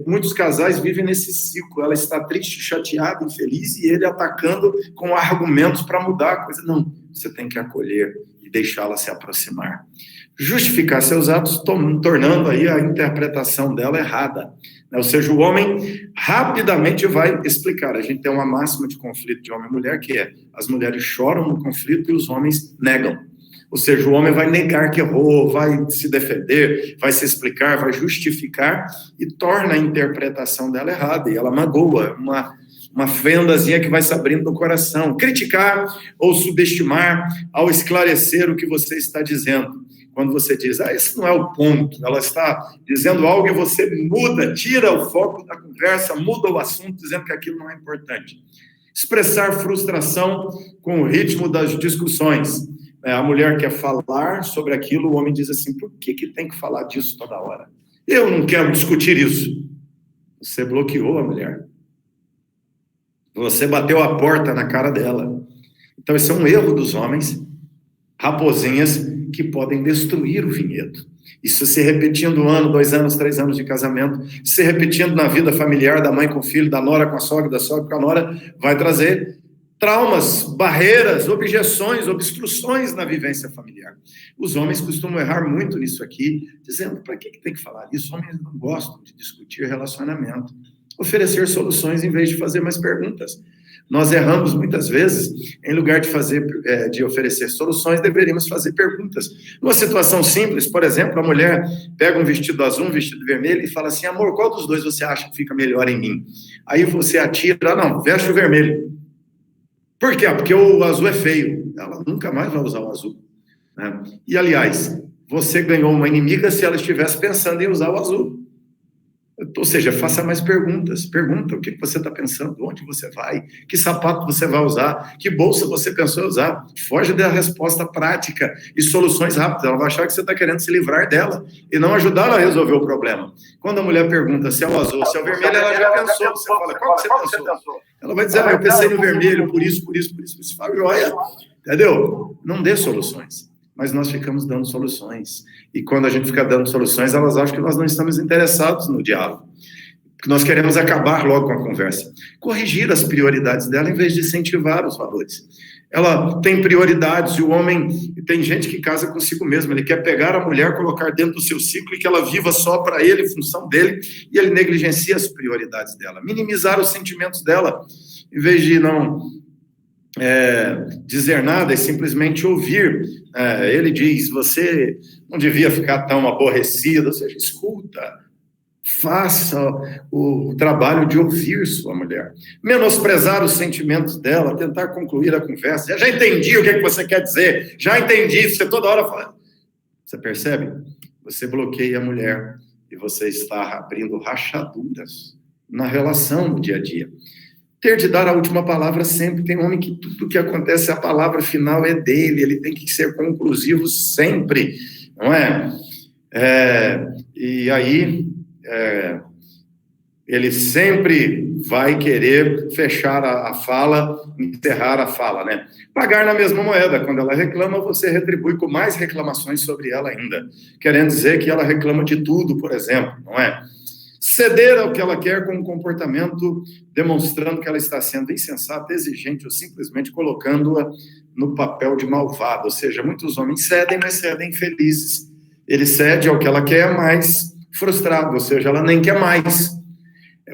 muitos casais vivem nesse ciclo. Ela está triste, chateada, infeliz, e ele atacando com argumentos para mudar a coisa. Não, você tem que acolher e deixá-la se aproximar. Justificar seus atos, tornando aí a interpretação dela errada. Ou seja, o homem rapidamente vai explicar. A gente tem uma máxima de conflito de homem e mulher, que é: as mulheres choram no conflito e os homens negam. Ou seja, o homem vai negar que errou, vai se defender, vai se explicar, vai justificar e torna a interpretação dela errada. E ela magoa, uma fendazinha que vai se abrindo no coração. Criticar ou subestimar ao esclarecer o que você está dizendo. Quando você diz: esse não é o ponto, ela está dizendo algo e você muda, tira o foco da conversa, muda o assunto, dizendo que aquilo não é importante. Expressar frustração com o ritmo das discussões. A mulher quer falar sobre aquilo, o homem diz assim: por que tem que falar disso toda hora? Eu não quero discutir isso. Você bloqueou a mulher. Você bateu a porta na cara dela. Então, esse é um erro dos homens, raposinhas, que podem destruir o vinhedo. Isso se repetindo 1 ano, 2 anos, 3 anos de casamento, se repetindo na vida familiar da mãe com o filho, da nora com a sogra, da sogra com a nora, vai trazer traumas, barreiras, objeções, obstruções na vivência familiar. Os homens costumam errar muito nisso aqui, dizendo, para que tem que falar isso? Os homens não gostam de discutir relacionamento. Oferecer soluções em vez de fazer mais perguntas. Nós erramos muitas vezes, em lugar de oferecer soluções, deveríamos fazer perguntas. Numa situação simples, por exemplo, a mulher pega um vestido azul, um vestido vermelho e fala assim, amor, qual dos dois você acha que fica melhor em mim? Aí você atira, não, veste o vermelho. Por quê? Porque o azul é feio. Ela nunca mais vai usar o azul. Né? E, aliás, você ganhou uma inimiga se ela estivesse pensando em usar o azul. Ou seja, faça mais perguntas. Pergunta o que você está pensando, onde você vai, que sapato você vai usar, que bolsa você pensou em usar. Foge da resposta prática e soluções rápidas. Ela vai achar que você está querendo se livrar dela e não ajudar ela a resolver o problema. Quando a mulher pergunta se é o azul, se é o vermelho, ela já pensou. Você fala, qual que você pensou? Ela vai dizer, eu pensei no vermelho, por isso. Você fala, olha, entendeu? Não dê soluções. Mas nós ficamos dando soluções. E quando a gente fica dando soluções, elas acham que nós não estamos interessados no diálogo. Porque nós queremos acabar logo com a conversa. Corrigir as prioridades dela em vez de incentivar os valores. Ela tem prioridades e o homem... Tem gente que casa consigo mesmo. Ele quer pegar a mulher, colocar dentro do seu ciclo e que ela viva só para ele, em função dele, e ele negligencia as prioridades dela. Minimizar os sentimentos dela, em vez de não... dizer nada e simplesmente ouvir. Ele diz, você não devia ficar tão aborrecido, ou seja, escuta, faça o trabalho de ouvir sua mulher. Menosprezar os sentimentos dela, tentar concluir a conversa. Já entendi o que você quer dizer, já entendi, você toda hora fala. Você percebe? Você bloqueia a mulher e você está abrindo rachaduras na relação no dia a dia. Ter de dar a última palavra sempre. Tem homem que tudo que acontece, a palavra final é dele, ele tem que ser conclusivo sempre, não é? E aí, ele sempre vai querer fechar a fala, enterrar a fala, né? Pagar na mesma moeda. Quando ela reclama, você retribui com mais reclamações sobre ela ainda, querendo dizer que ela reclama de tudo, por exemplo, não é? Ceder ao que ela quer com um comportamento demonstrando que ela está sendo insensata, exigente ou simplesmente colocando-a no papel de malvado. Ou seja, muitos homens cedem, mas cedem felizes. Ele cede ao que ela quer, mas frustrado, ou seja, ela nem quer mais.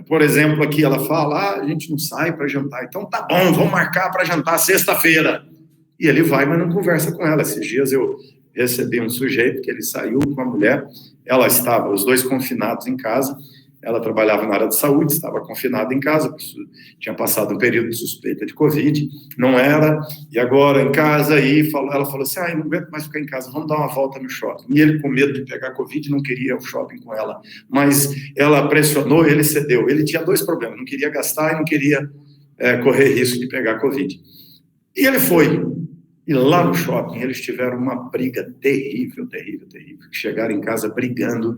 Por exemplo, aqui ela fala, a gente não sai para jantar, então tá bom, vamos marcar para jantar sexta-feira. E ele vai, mas não conversa com ela. Esses dias eu recebi um sujeito que ele saiu com a mulher, ela estava, os dois confinados em casa, ela trabalhava na área de saúde, estava confinada em casa, tinha passado um período de suspeita de Covid, não era, e agora em casa, ela falou assim, não aguento mais ficar em casa, vamos dar uma volta no shopping. E ele, com medo de pegar Covid, não queria ir ao shopping com ela, mas ela pressionou, ele cedeu. Ele tinha 2 problemas, não queria gastar e não queria correr risco de pegar Covid. E ele foi. E lá no shopping, eles tiveram uma briga terrível, chegaram em casa brigando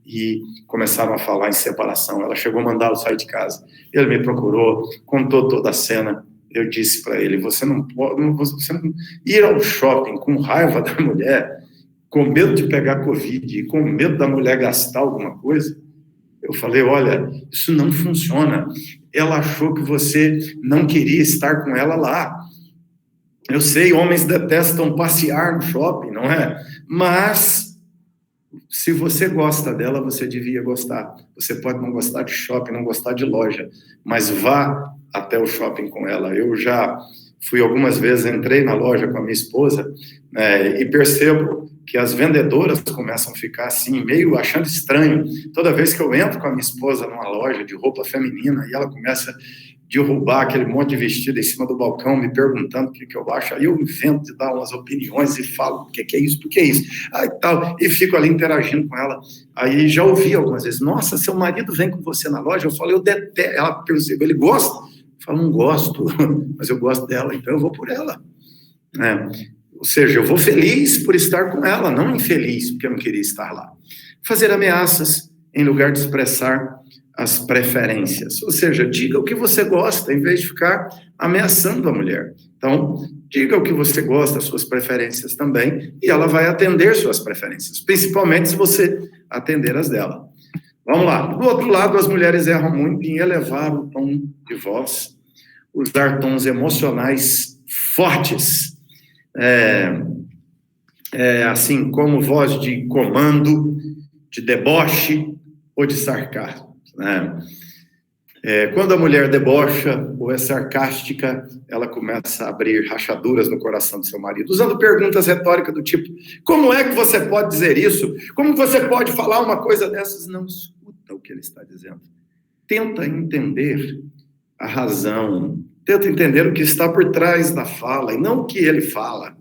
e começaram a falar em separação. Ela chegou a mandá-lo sair de casa. Ele me procurou, contou toda a cena. Eu disse para ele, você não pode ir ao shopping com raiva da mulher, com medo de pegar Covid e com medo da mulher gastar alguma coisa. Eu falei, olha, isso não funciona. Ela achou que você não queria estar com ela lá. Eu sei, homens detestam passear no shopping, não é? Mas, se você gosta dela, você devia gostar. Você pode não gostar de shopping, não gostar de loja, mas vá até o shopping com ela. Eu já fui algumas vezes, entrei na loja com a minha esposa, e percebo que as vendedoras começam a ficar assim, meio achando estranho. Toda vez que eu entro com a minha esposa numa loja de roupa feminina, e ela começa derrubar aquele monte de vestido em cima do balcão, me perguntando o que eu acho, aí eu invento de dar umas opiniões e falo, o que é isso, por que é isso? Aí tal, e fico ali interagindo com ela. Aí já ouvi algumas vezes, nossa, seu marido vem com você na loja? Eu falo, eu detesto. Ela percebeu, ele gosta? Eu falo, não gosto, mas eu gosto dela, então eu vou por ela. Ou seja, eu vou feliz por estar com ela, não infeliz porque eu não queria estar lá. Fazer ameaças em lugar de expressar as preferências. Ou seja, diga o que você gosta, em vez de ficar ameaçando a mulher. Então, Diga o que você gosta, as suas preferências também, e ela vai atender suas preferências, principalmente se você atender as dela. Vamos lá. Do outro lado, as mulheres erram muito em elevar o tom de voz, usar tons emocionais fortes, assim como voz de comando, de deboche ou de sarcasmo, né? Quando a mulher debocha ou é sarcástica, ela começa a abrir rachaduras no coração do seu marido, usando perguntas retóricas do tipo: como é que você pode dizer isso? Como você pode falar uma coisa dessas? Não escuta o que ele está dizendo. Tenta entender a razão, tenta entender o que está por trás da fala e não o que ele fala.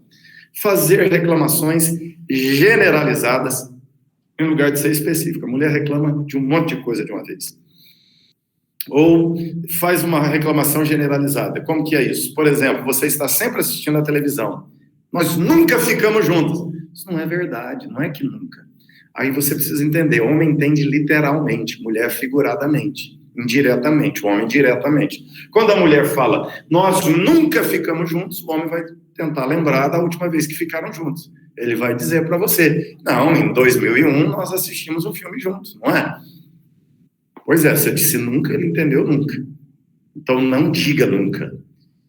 Fazer reclamações generalizadas em lugar de ser específica. A mulher reclama de um monte de coisa de uma vez. Ou faz uma reclamação generalizada. Como que é isso? Por exemplo, você está sempre assistindo a televisão. Nós nunca ficamos juntos. Isso não é verdade, não é que nunca. Aí você precisa entender, o homem entende literalmente, mulher figuradamente, indiretamente, o homem diretamente. Quando a mulher fala, nós nunca ficamos juntos, o homem vai tentar lembrar da última vez que ficaram juntos. Ele vai dizer para você, não, em 2001 nós assistimos um filme juntos, não é? Pois é, você disse nunca, ele entendeu nunca. Então não diga nunca.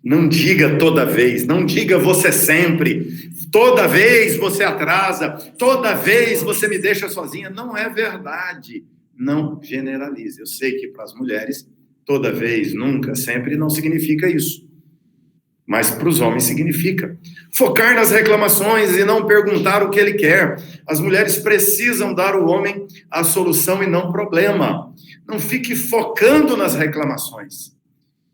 Não diga toda vez, não diga você sempre. Toda vez você atrasa, toda vez você me deixa sozinha. Não é verdade. Não generalize. Eu sei que para as mulheres, toda vez, nunca, sempre não significa isso. Mas para os homens significa. Focar nas reclamações e não perguntar o que ele quer. As mulheres precisam dar ao homem a solução e não o problema. Não fique focando nas reclamações.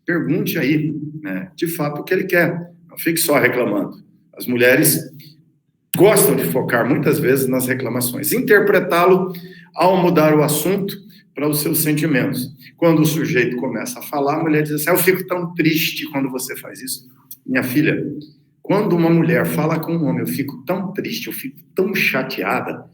Pergunte aí, né, de fato, o que ele quer. Não fique só reclamando. As mulheres gostam de focar muitas vezes nas reclamações. Interpretá-lo ao mudar o assunto para os seus sentimentos. Quando o sujeito começa a falar, a mulher diz assim, eu fico tão triste quando você faz isso. Minha filha, quando uma mulher fala com um homem, eu fico tão triste, eu fico tão chateada,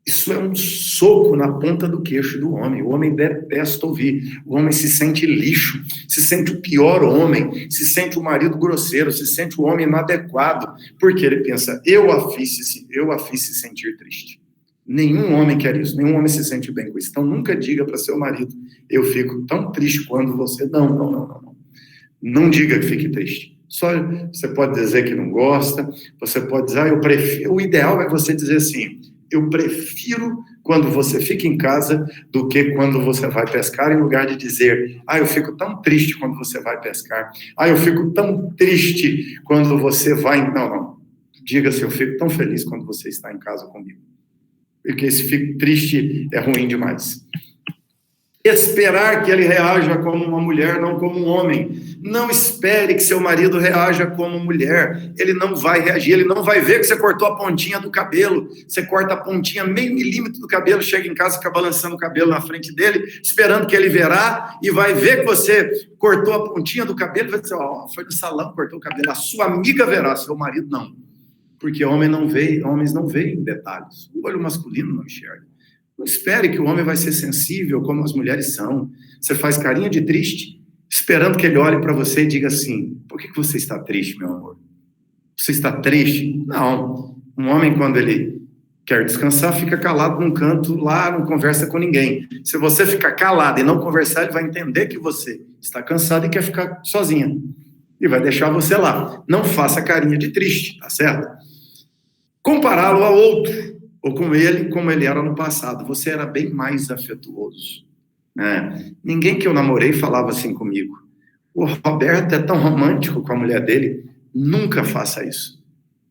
isso é um soco na ponta do queixo do homem. O homem detesta ouvir. O homem se sente lixo, se sente o pior homem, se sente o marido grosseiro, se sente o homem inadequado, porque ele pensa, eu a fiz se sentir triste. Nenhum homem quer isso, nenhum homem se sente bem com isso. Então nunca diga para seu marido, eu fico tão triste quando você... Não. Não diga que fique triste. Só você pode dizer que não gosta, você pode dizer, eu prefiro... O ideal é você dizer assim, eu prefiro quando você fica em casa do que quando você vai pescar, em lugar de dizer, eu fico tão triste quando você vai pescar, eu fico tão triste quando você vai... Não. Diga-se, eu fico tão feliz quando você está em casa comigo. Porque esse fico triste é ruim demais. Esperar que ele reaja como uma mulher, não como um homem. Não espere que seu marido reaja como mulher. Ele não vai reagir, ele não vai ver que você cortou a pontinha do cabelo. Você corta a pontinha, meio milímetro do cabelo, chega em casa, fica balançando o cabelo na frente dele, esperando que ele verá, e vai ver que você cortou a pontinha do cabelo, vai dizer, foi no salão, cortou o cabelo. A sua amiga verá, seu marido não. Porque homens não veem detalhes. O olho masculino não enxerga. Não espere que o homem vai ser sensível como as mulheres são. Você faz carinha de triste, esperando que ele olhe para você e diga assim, por que você está triste, meu amor? Você está triste? Não. Um homem, quando ele quer descansar, fica calado num canto lá, não conversa com ninguém. Se você ficar calado e não conversar, ele vai entender que você está cansado e quer ficar sozinha. E vai deixar você lá. Não faça carinha de triste, tá certo? Compará-lo a outro, ou com ele, como ele era no passado. Você era bem mais afetuoso. Né? Ninguém que eu namorei falava assim comigo. O Roberto é tão romântico com a mulher dele. Nunca faça isso.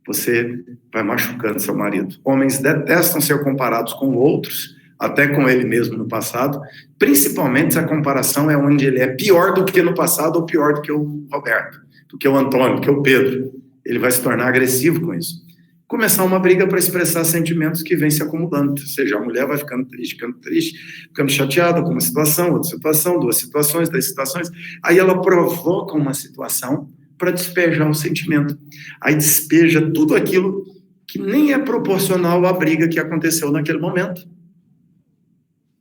Você vai machucando seu marido. Homens detestam ser comparados com outros, até com ele mesmo no passado, principalmente se a comparação é onde ele é pior do que no passado ou pior do que o Roberto, do que o Antônio, do que o Pedro. Ele vai se tornar agressivo com isso. Começar uma briga para expressar sentimentos que vêm se acumulando. Ou seja, a mulher vai ficando triste, ficando chateada com uma situação, outra situação, duas situações, três situações. Aí ela provoca uma situação para despejar o sentimento. Aí despeja tudo aquilo que nem é proporcional à briga que aconteceu naquele momento.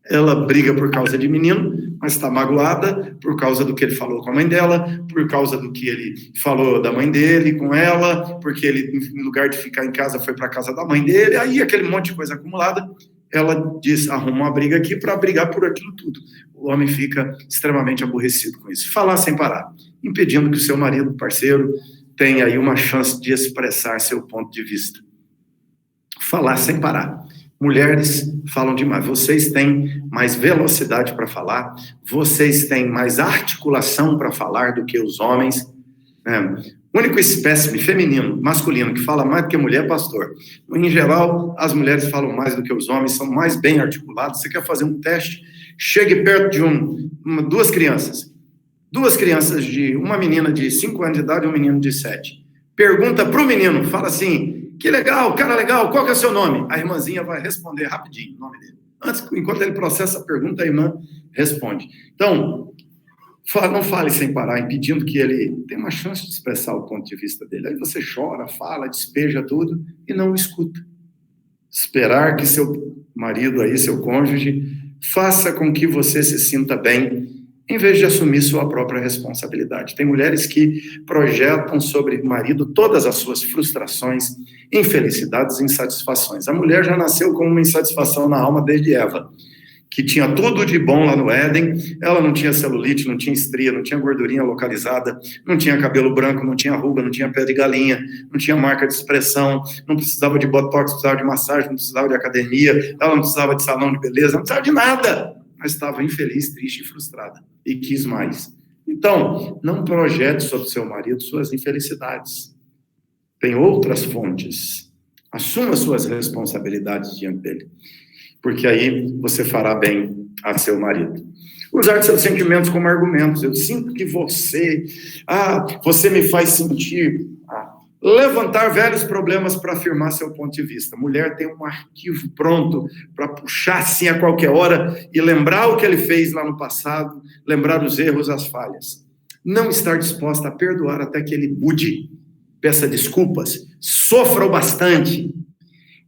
Ela briga por causa de menino, mas está magoada por causa do que ele falou com a mãe dela, por causa do que ele falou da mãe dele com ela, porque ele, em lugar de ficar em casa, foi para a casa da mãe dele, aí aquele monte de coisa acumulada. Ela diz, arruma uma briga aqui para brigar por aquilo tudo. O homem fica extremamente aborrecido com isso. Falar sem parar, impedindo que o seu marido, parceiro, tenha aí uma chance de expressar seu ponto de vista. Falar sem parar. Mulheres falam demais. Vocês têm mais velocidade para falar, vocês têm mais articulação para falar do que os homens. O único espécime feminino, masculino, que fala mais do que mulher é pastor. Em geral, as mulheres falam mais do que os homens, são mais bem articulados. Você quer fazer um teste? Chegue perto de duas crianças, uma menina de 5 anos de idade e um menino de 7. Pergunta para o menino, fala assim, que legal, cara legal, qual que é o seu nome? A irmãzinha vai responder rapidinho o nome dele. Enquanto ele processa a pergunta, a irmã responde. Então, não fale sem parar, impedindo que ele tenha uma chance de expressar o ponto de vista dele. Aí você chora, fala, despeja tudo e não o escuta. Esperar que seu marido aí, seu cônjuge, faça com que você se sinta bem, em vez de assumir sua própria responsabilidade. Tem mulheres que projetam sobre o marido todas as suas frustrações, infelicidades e insatisfações. A mulher já nasceu com uma insatisfação na alma desde Eva, que tinha tudo de bom lá no Éden. Ela não tinha celulite, não tinha estria, não tinha gordurinha localizada, não tinha cabelo branco, não tinha ruga, não tinha pé de galinha, não tinha marca de expressão, não precisava de botox, não precisava de massagem, não precisava de academia, ela não precisava de salão de beleza, não precisava de nada, mas estava infeliz, triste e frustrada e quis mais. Então, não projete sobre seu marido suas infelicidades. Tem outras fontes. Assuma suas responsabilidades diante dele, porque aí você fará bem a seu marido. Usar seus sentimentos como argumentos. Eu sinto que você me faz sentir. Levantar velhos problemas para afirmar seu ponto de vista. Mulher tem um arquivo pronto para puxar assim a qualquer hora e lembrar o que ele fez lá no passado, lembrar os erros, as falhas. Não estar disposta a perdoar até que ele mude, peça desculpas, sofra o bastante.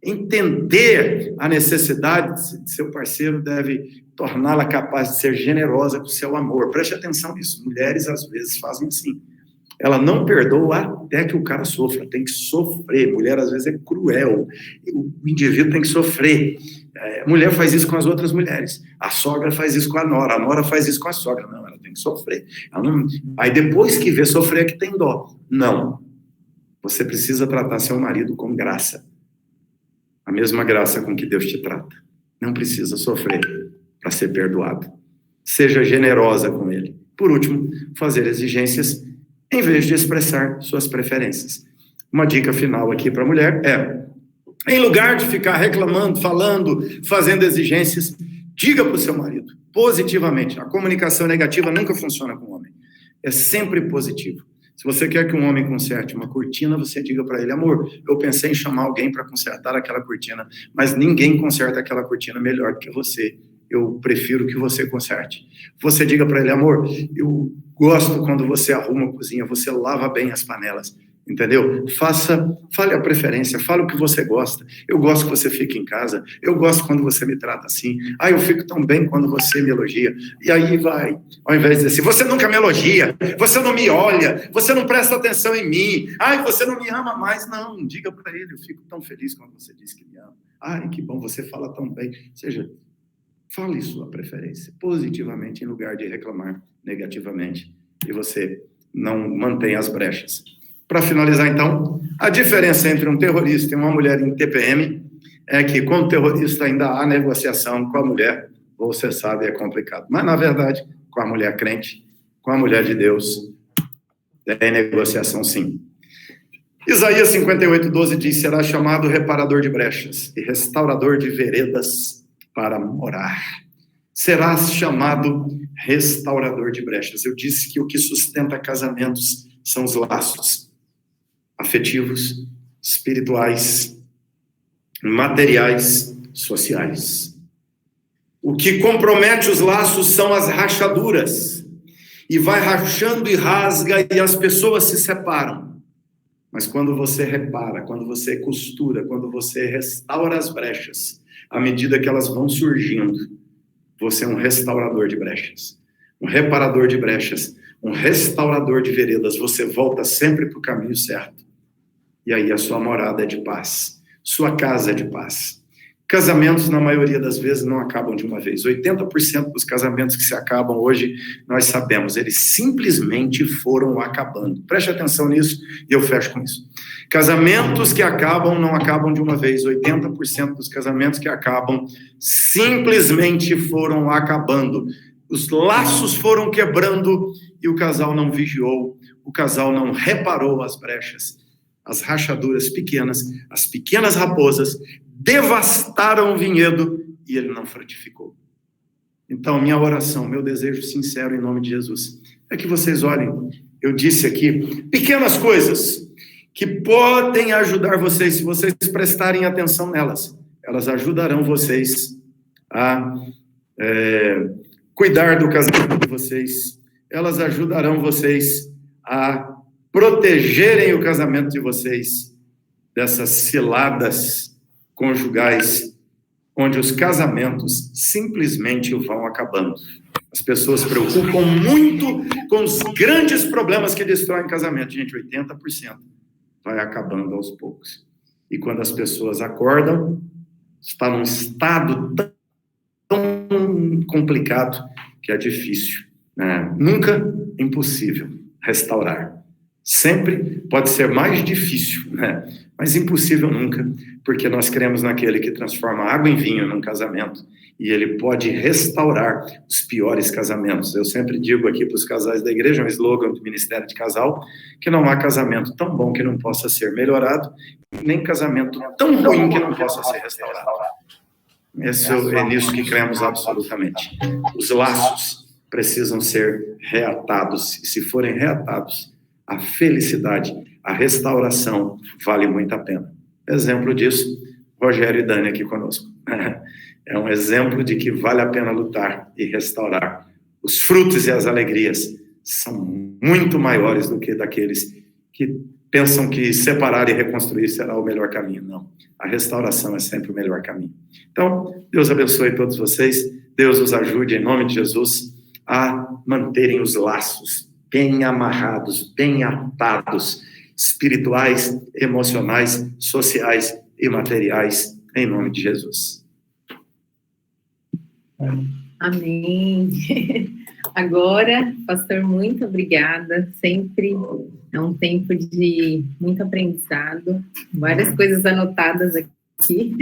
Entender a necessidade de seu parceiro deve torná-la capaz de ser generosa com seu amor. Preste atenção nisso. Mulheres, às vezes, fazem assim. Ela não perdoa até que o cara sofra. Tem que sofrer. Mulher, às vezes, é cruel. O indivíduo tem que sofrer. A mulher faz isso com as outras mulheres. A sogra faz isso com a nora faz isso com a sogra. Não, ela tem que sofrer. Aí, depois que vê sofrer, é que tem dó. Não. Você precisa tratar seu marido com graça. A mesma graça com que Deus te trata. Não precisa sofrer para ser perdoado. Seja generosa com ele. Por último, fazer exigências em vez de expressar suas preferências. Uma dica final aqui para a mulher é, em lugar de ficar reclamando, falando, fazendo exigências, diga para o seu marido, positivamente. A comunicação negativa nunca funciona com o homem. É sempre positivo. Se você quer que um homem conserte uma cortina, você diga para ele, amor, eu pensei em chamar alguém para consertar aquela cortina, mas ninguém conserta aquela cortina melhor do que você. Eu prefiro que você conserte. Você diga para ele, amor, eu gosto quando você arruma a cozinha, você lava bem as panelas, entendeu? Fale a preferência, fale o que você gosta. Eu gosto que você fique em casa, eu gosto quando você me trata assim. Eu fico tão bem quando você me elogia. E aí vai, ao invés de dizer assim, você nunca me elogia, você não me olha, você não presta atenção em mim, você não me ama mais. Não, diga para ele, eu fico tão feliz quando você diz que me ama. Que bom, você fala tão bem. Ou seja, fale sua preferência positivamente em lugar de reclamar negativamente. E você não mantém as brechas. Para finalizar, então, a diferença entre um terrorista e uma mulher em TPM é que com o terrorista ainda há negociação, com a mulher, você sabe, é complicado. Mas, na verdade, com a mulher crente, com a mulher de Deus, é negociação sim. Isaías 58:12 diz, será chamado reparador de brechas e restaurador de veredas para morar. Será chamado restaurador de brechas. Eu disse que o que sustenta casamentos são os laços afetivos, espirituais, materiais, sociais. O que compromete os laços são as rachaduras. E vai rachando e rasga e as pessoas se separam. Mas quando você repara, quando você costura, quando você restaura as brechas, à medida que elas vão surgindo, você é um restaurador de brechas, um reparador de brechas, um restaurador de veredas. Você volta sempre para o caminho certo. E aí a sua morada é de paz, sua casa é de paz. Casamentos, na maioria das vezes, não acabam de uma vez. 80% dos casamentos que se acabam hoje, nós sabemos, eles simplesmente foram acabando. Preste atenção nisso e eu fecho com isso. Casamentos que acabam, não acabam de uma vez. 80% dos casamentos que acabam, simplesmente foram acabando. Os laços foram quebrando e o casal não vigiou, o casal não reparou as brechas. As rachaduras pequenas, as pequenas raposas, devastaram o vinhedo e ele não frutificou. Então, minha oração, meu desejo sincero em nome de Jesus, é que vocês olhem, eu disse aqui, pequenas coisas que podem ajudar vocês, se vocês prestarem atenção nelas, elas ajudarão vocês a cuidar do casamento de vocês, elas ajudarão vocês a protegerem o casamento de vocês dessas ciladas conjugais, onde os casamentos simplesmente vão acabando. As pessoas se preocupam muito com os grandes problemas que destroem casamento. Gente, 80% vai acabando aos poucos. E quando as pessoas acordam, está num estado tão complicado que é difícil, né? Nunca impossível restaurar. Sempre pode ser mais difícil, né? Mas impossível nunca, porque nós cremos naquele que transforma água em vinho num casamento, e ele pode restaurar os piores casamentos. Eu sempre digo aqui para os casais da igreja, um slogan do Ministério de Casal, que não há casamento tão bom que não possa ser melhorado, nem casamento tão ruim que não possa ser restaurado. É nisso que cremos absolutamente. Os laços precisam ser reatados, e se forem reatados, a felicidade, a restauração vale muito a pena. Exemplo disso, Rogério e Dani aqui conosco. É um exemplo de que vale a pena lutar e restaurar. Os frutos e as alegrias são muito maiores do que daqueles que pensam que separar e reconstruir será o melhor caminho. Não, a restauração é sempre o melhor caminho. Então, Deus abençoe todos vocês, Deus os ajude em nome de Jesus a manterem os laços bem amarrados, bem atados, espirituais, emocionais, sociais e materiais, em nome de Jesus. Amém. Agora, pastor, muito obrigada. Sempre é um tempo de muito aprendizado, várias coisas anotadas aqui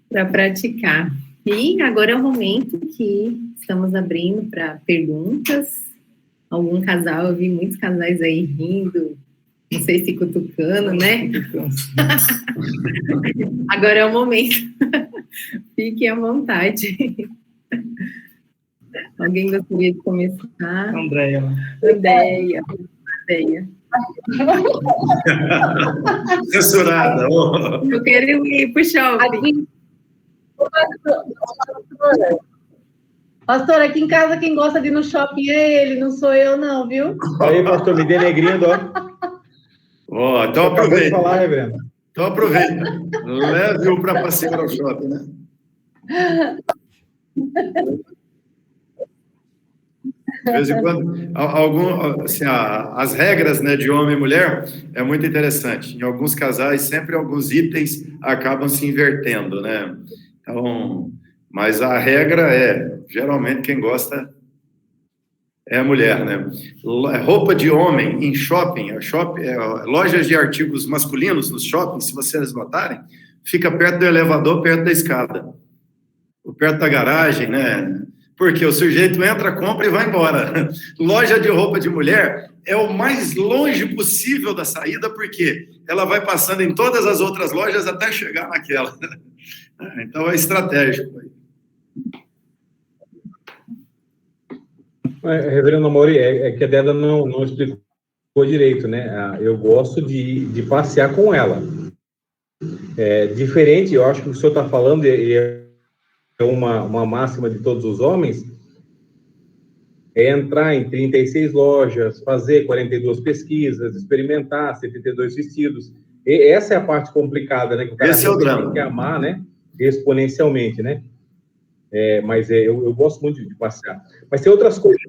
para praticar. E agora é o momento que estamos abrindo para perguntas. Algum casal, eu vi muitos casais aí rindo, não sei se cutucando, né? Agora é o momento. Fiquem à vontade. Alguém gostaria de começar? Andréia. Censurada. Eu quero ir pro shopping. Pastor, aqui em casa quem gosta de ir no shopping é ele, não sou eu não, viu? Aí, pastor, me denegrindo, ó. Então aproveita. Falar, reverendo. Então aproveita. Leve-o para passear ao shopping, né? De vez em quando, assim, as regras, né, de homem e mulher é muito interessante. Em alguns casais, sempre alguns itens acabam se invertendo, né? Então, mas a regra geralmente quem gosta é a mulher, né? Roupa de homem em shopping, lojas de artigos masculinos nos shoppings, se vocês notarem, fica perto do elevador, perto da escada, ou perto da garagem, né? Porque o sujeito entra, compra e vai embora. Loja de roupa de mulher é o mais longe possível da saída, porque ela vai passando em todas as outras lojas até chegar naquela. Então é estratégico. Reverendo Amori, é que a Deda não explicou direito, né? Eu gosto de passear com ela. É diferente, eu acho que o senhor está falando, é uma máxima de todos os homens, é entrar em 36 lojas, fazer 42 pesquisas, experimentar 72 vestidos. E essa é a parte complicada, né? Que o cara Esse é o drama. tem que amar, né? Exponencialmente, né? Mas eu gosto muito de passear. Mas tem outras coisas.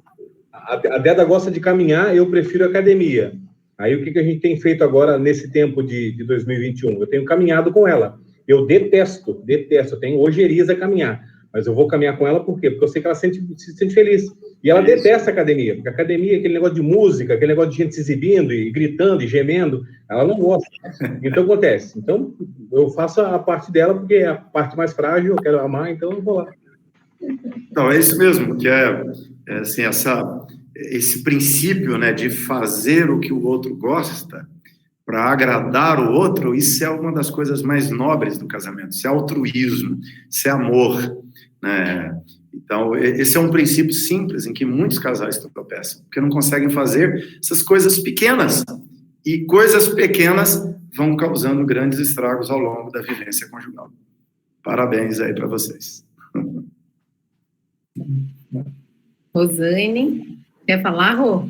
A Deda gosta de caminhar, eu prefiro academia. Aí o que a gente tem feito agora nesse tempo de 2021? Eu tenho caminhado com ela. Eu detesto. Eu tenho ojeriza a caminhar. Mas eu vou caminhar com ela por quê? Porque eu sei que ela se sente feliz. E ela detesta a academia, porque a academia é aquele negócio de música, aquele negócio de gente se exibindo e gritando e gemendo. Ela não gosta. Então acontece. Então eu faço a parte dela, porque é a parte mais frágil, eu quero amar, então eu vou lá. Então, é isso mesmo, que assim, esse princípio, né, de fazer o que o outro gosta para agradar o outro, isso é uma das coisas mais nobres do casamento, isso é altruísmo, isso é amor, né? Então, esse é um princípio simples em que muitos casais tropeçam, porque não conseguem fazer essas coisas pequenas, e coisas pequenas vão causando grandes estragos ao longo da vivência conjugal. Parabéns aí para vocês. Rosane, quer falar, Rô?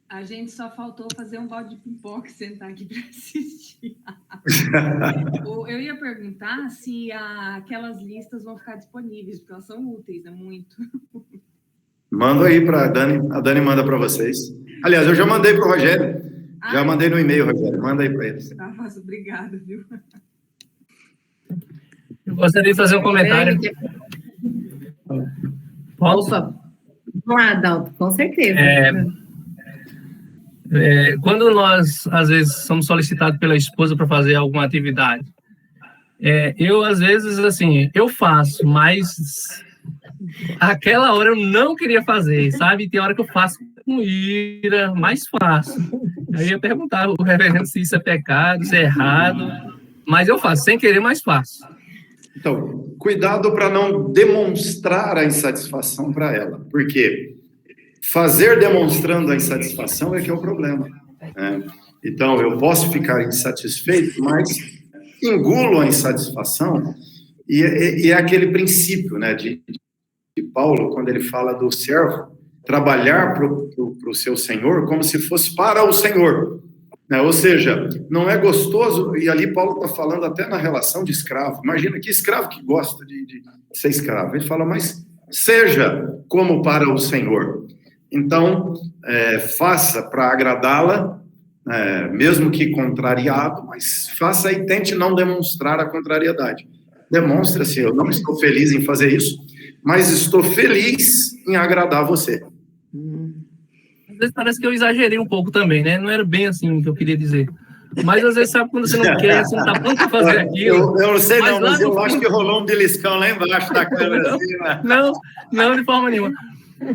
A gente só faltou fazer um balde de pipoca e sentar aqui para assistir. Eu ia perguntar se aquelas listas vão ficar disponíveis, porque elas são úteis, é muito. Manda aí para a Dani manda para vocês. Aliás, eu já mandei para o Rogério, já mandei no e-mail, Rogério, manda aí para eles. Tá, obrigada, viu? Eu gostaria de fazer um comentário. Posso? Opa, vamos lá, Adalto, com certeza. Quando nós, às vezes, somos solicitados pela esposa para fazer alguma atividade, eu, às vezes, assim, eu faço, mas aquela hora eu não queria fazer, sabe? Tem hora que eu faço com ira, mas faço. Eu ia perguntar ao reverendo se isso é pecado, se é errado, mas eu faço, sem querer, mas faço. Então, cuidado para não demonstrar a insatisfação para ela, porque fazer demonstrando a insatisfação é que é o problema, né? Então, eu posso ficar insatisfeito, mas engulo a insatisfação, e é aquele princípio, né, de Paulo, quando ele fala do servo, trabalhar para o seu senhor como se fosse para o senhor, né? Ou seja, não é gostoso, e ali Paulo está falando até na relação de escravo. Imagina que escravo que gosta de ser escravo. Ele fala, mas seja como para o senhor. Então, faça para agradá-la, mesmo que contrariado, mas faça e tente não demonstrar a contrariedade. Demonstre assim, eu não estou feliz em fazer isso, mas estou feliz em agradar você. Às vezes parece que eu exagerei um pouco também, né? Não era bem assim que eu queria dizer. Mas às vezes sabe quando você não quer, você não está pronto para fazer aquilo. Eu não sei mas não, mas eu acho que rolou um beliscão lá embaixo da câmera. Não, de forma nenhuma.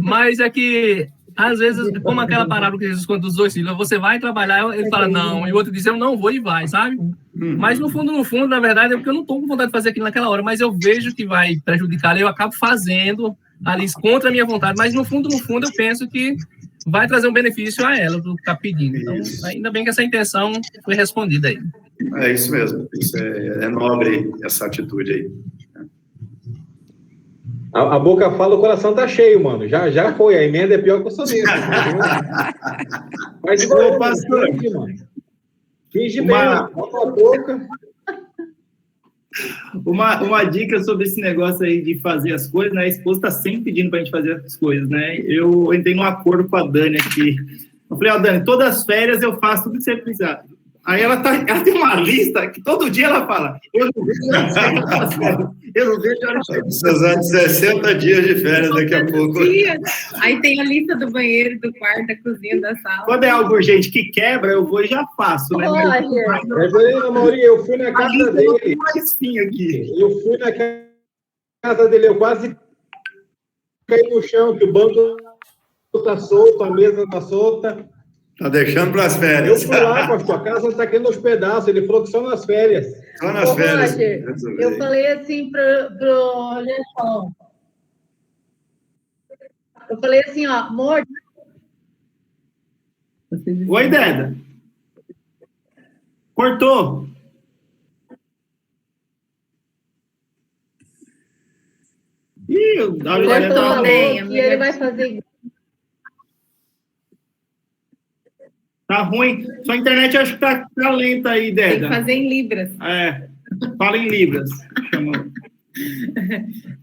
Mas é que, às vezes, como aquela parábola que Jesus conta dos dois filhos, você vai trabalhar, ele fala não, e o outro diz, eu não vou e vai, sabe? Mas no fundo, na verdade, é porque eu não estou com vontade de fazer aquilo naquela hora, mas eu vejo que vai prejudicar, eu acabo fazendo ali contra a minha vontade, mas no fundo, eu penso que vai trazer um benefício a ela, do que está pedindo. Então, ainda bem que essa intenção foi respondida aí. É isso mesmo, isso é nobre, essa atitude aí. A boca fala, o coração tá cheio, mano. Já foi, a emenda é pior que o soneto. Mas igual, pastor, mano. Finge bem, bota a boca. Uma dica sobre esse negócio aí de fazer as coisas, né? A esposa está sempre pedindo para a gente fazer as coisas, né? Eu entrei num acordo com a Dani aqui. Eu falei, Dani, todas as férias eu faço tudo que você precisar. Aí ela tem uma lista que todo dia ela fala, eu não vejo a hora de férias. Eu não vejo a hora de férias. Precisando de 60 dias de férias daqui a pouco. Aí tem a lista do banheiro, do quarto, da cozinha, da sala. Quando é algo urgente que quebra, eu vou e já faço, né? Eu fui na casa dele. Mais fim aqui. Eu fui na casa dele, eu quase caí no chão, que o banco tá solto, a mesa tá solta. Tá deixando para as férias. Eu fui lá, pastor, a casa tá caindo aos pedaços. Ele falou que só nas férias. Só nas férias. Roger, eu falei assim pro Gerson. Eu falei assim, ó, amor. Oi, Deda. Cortou. Cortou, né? E ele vai fazer. Tá ruim. Sua internet acho que tá lenta aí, Deda. Tem que fazer em libras. Fala em Libras. Chamou.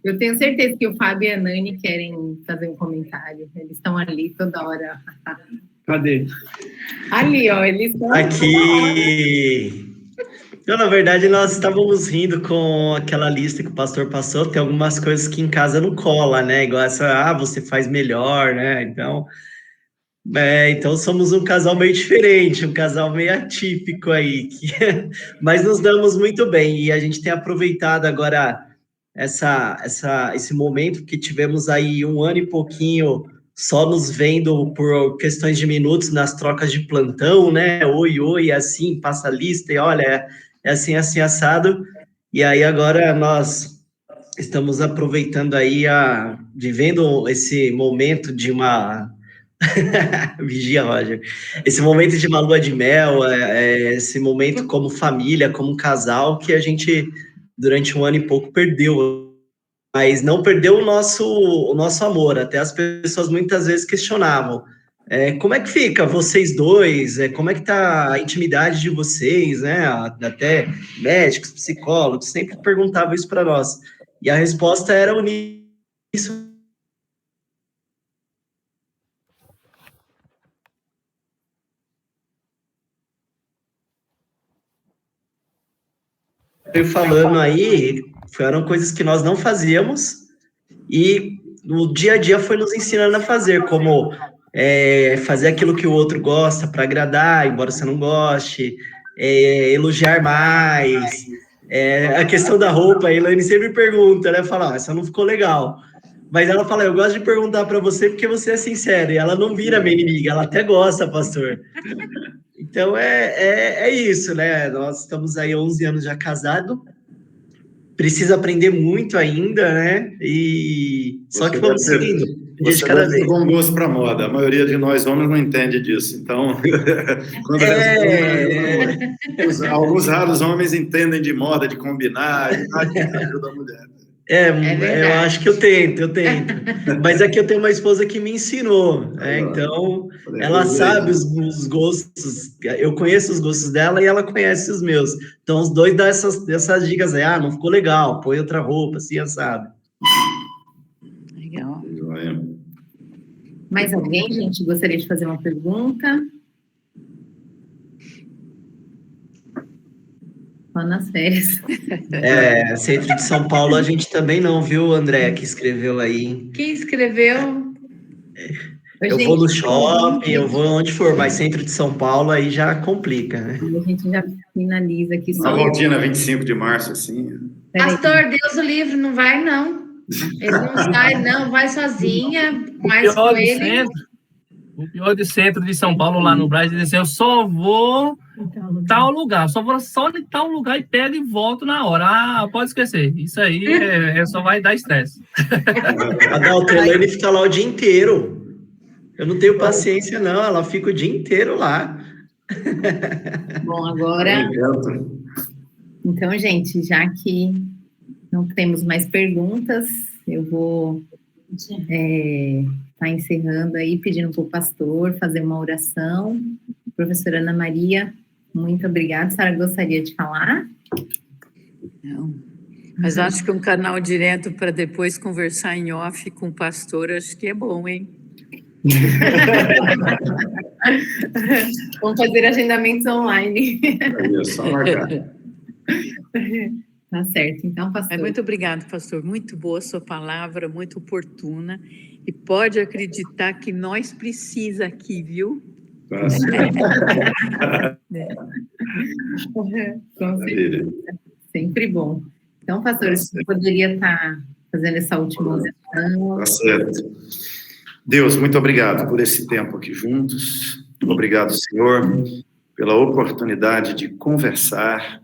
Eu tenho certeza que o Fábio e a Nani querem fazer um comentário. Eles estão ali toda hora. Cadê? Ali, ó, eles estão... Aqui! Então, na verdade, nós estávamos rindo com aquela lista que o pastor passou. Tem algumas coisas que em casa não cola, né? Igual essa, você faz melhor, né? Então somos um casal meio diferente, um casal meio atípico aí. Mas nos damos muito bem. E a gente tem aproveitado agora esse momento que tivemos aí 1 ano e pouquinho só nos vendo por questões de minutos nas trocas de plantão, né? Oi, assim, passa a lista e olha, é assim, assado. E aí agora nós estamos aproveitando aí, vivendo esse momento de uma... Vigia, Roger. Esse momento de uma lua de mel, esse momento como família, como casal, que a gente, durante 1 ano e pouco, perdeu. Mas não perdeu o nosso amor. Até as pessoas muitas vezes questionavam. Como é que fica vocês dois? Como é que tá a intimidade de vocês, né? Até médicos, psicólogos, sempre perguntavam isso para nós. E a resposta era isso. Falando aí, foram coisas que nós não fazíamos e no dia a dia foi nos ensinando a fazer, como fazer aquilo que o outro gosta para agradar, embora você não goste, elogiar mais, a questão da roupa, a Elaine sempre pergunta, né, fala, essa não ficou legal, mas ela fala, eu gosto de perguntar para você porque você é sincero, e ela não vira minha inimiga, ela até gosta, pastor. Então, é isso, né? Nós estamos aí 11 anos já casados, precisa aprender muito ainda, né? E só que vamos seguindo. Você deve ter bom gosto para moda. A maioria de nós homens não entende disso. Então, alguns raros homens entendem de moda, de combinar, e ajuda a mulher. Eu acho que eu tento. Mas aqui eu tenho uma esposa que me ensinou, então ela sabe os gostos, eu conheço os gostos dela e ela conhece os meus. Então os dois dão essas dicas aí, não ficou legal, põe outra roupa, assim, sabe? Legal. Mais alguém, gente, gostaria de fazer uma pergunta? Só nas férias. Centro de São Paulo a gente também não, viu, André, que escreveu aí. Quem escreveu? Eu vou no shopping, eu vou onde for, mas centro de São Paulo aí já complica, né? A gente já finaliza aqui. Uma voltinha 25 de março, assim. Pastor, Deus o livre, não vai, não. Ele não sai, não, vai sozinha, mas com ele... O pior de centro de São Paulo, lá no Brasil, diz assim, eu só vou tal lugar, só em tal lugar e pego e volto na hora. Pode esquecer. Isso aí só vai dar estresse. Adalto, ele fica lá o dia inteiro. Eu não tenho paciência, não. Ela fica o dia inteiro lá. Bom, agora... Então, gente, já que não temos mais perguntas, eu vou... Está encerrando aí, pedindo para o pastor fazer uma oração. Professora Ana Maria, muito obrigada. A senhora gostaria de falar? Não, mas acho que um canal direto para depois conversar em off com o pastor, acho que é bom, hein? Vamos fazer agendamentos online. É só marcar. Tá certo, então, pastor. Muito obrigada, pastor. Muito boa a sua palavra, muito oportuna. E pode acreditar que nós precisa aqui, viu? Sempre bom. Então, pastor, você poderia estar fazendo essa última oração? Tá certo. Deus, muito obrigado por esse tempo aqui juntos. Obrigado, Senhor, pela oportunidade de conversar,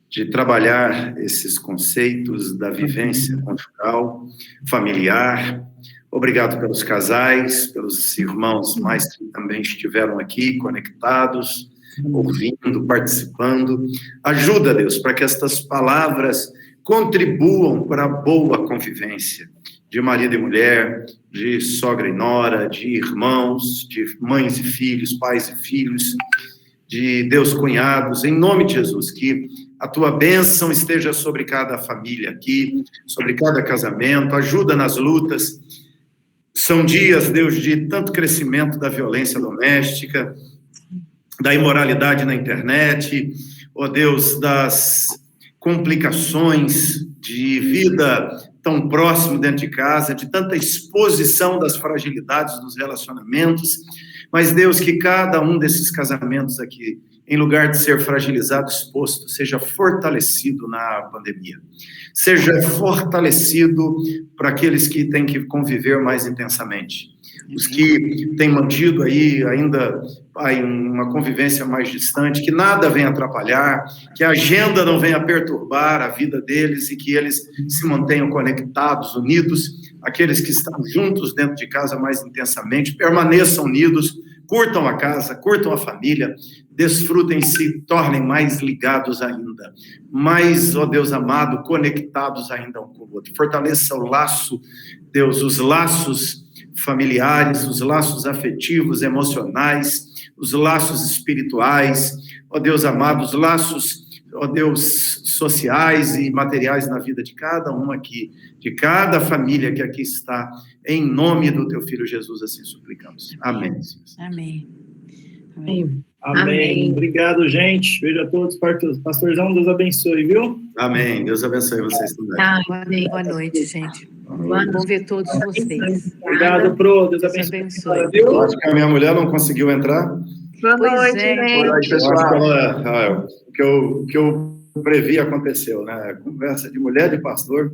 de trabalhar esses conceitos da vivência conjugal, familiar. Obrigado pelos casais, pelos irmãos mais que também estiveram aqui conectados, ouvindo, participando. Ajuda, Deus, para que estas palavras contribuam para a boa convivência de marido e mulher, de sogra e nora, de irmãos, de mães e filhos, pais e filhos, de Deus cunhados, em nome de Jesus, que a tua bênção esteja sobre cada família aqui, sobre cada casamento, ajuda nas lutas. São dias, Deus, de tanto crescimento da violência doméstica, da imoralidade na internet, ó Deus, das complicações de vida tão próximo dentro de casa, de tanta exposição das fragilidades dos relacionamentos, mas, Deus, que cada um desses casamentos aqui, em lugar de ser fragilizado, exposto, seja fortalecido na pandemia, seja fortalecido para aqueles que têm que conviver mais intensamente, os que têm mantido aí ainda uma convivência mais distante, que nada venha atrapalhar, que a agenda não venha perturbar a vida deles e que eles se mantenham conectados, unidos, aqueles que estão juntos dentro de casa mais intensamente, permaneçam unidos, curtam a casa, curtam a família, desfrutem, se tornem mais ligados ainda, mais, ó Deus amado, conectados ainda um com o outro. Fortaleça o laço, Deus, os laços familiares, os laços afetivos, emocionais, os laços espirituais, ó Deus amado, os laços, ó Deus, sociais e materiais na vida de cada um aqui, de cada família que aqui está, em nome do teu Filho Jesus, assim suplicamos. Amém. Amém. Amém. Amém. Obrigado, gente. Beijo a todos. Pastorzão, Deus abençoe, viu? Amém. Deus abençoe vocês também. Boa noite, gente. Bom ver todos vocês. Obrigado, Pro. Deus abençoe. Eu acho que a minha mulher não conseguiu entrar. Boa noite, Boa noite, pessoal. O que eu previ aconteceu, né? Conversa de mulher de pastor.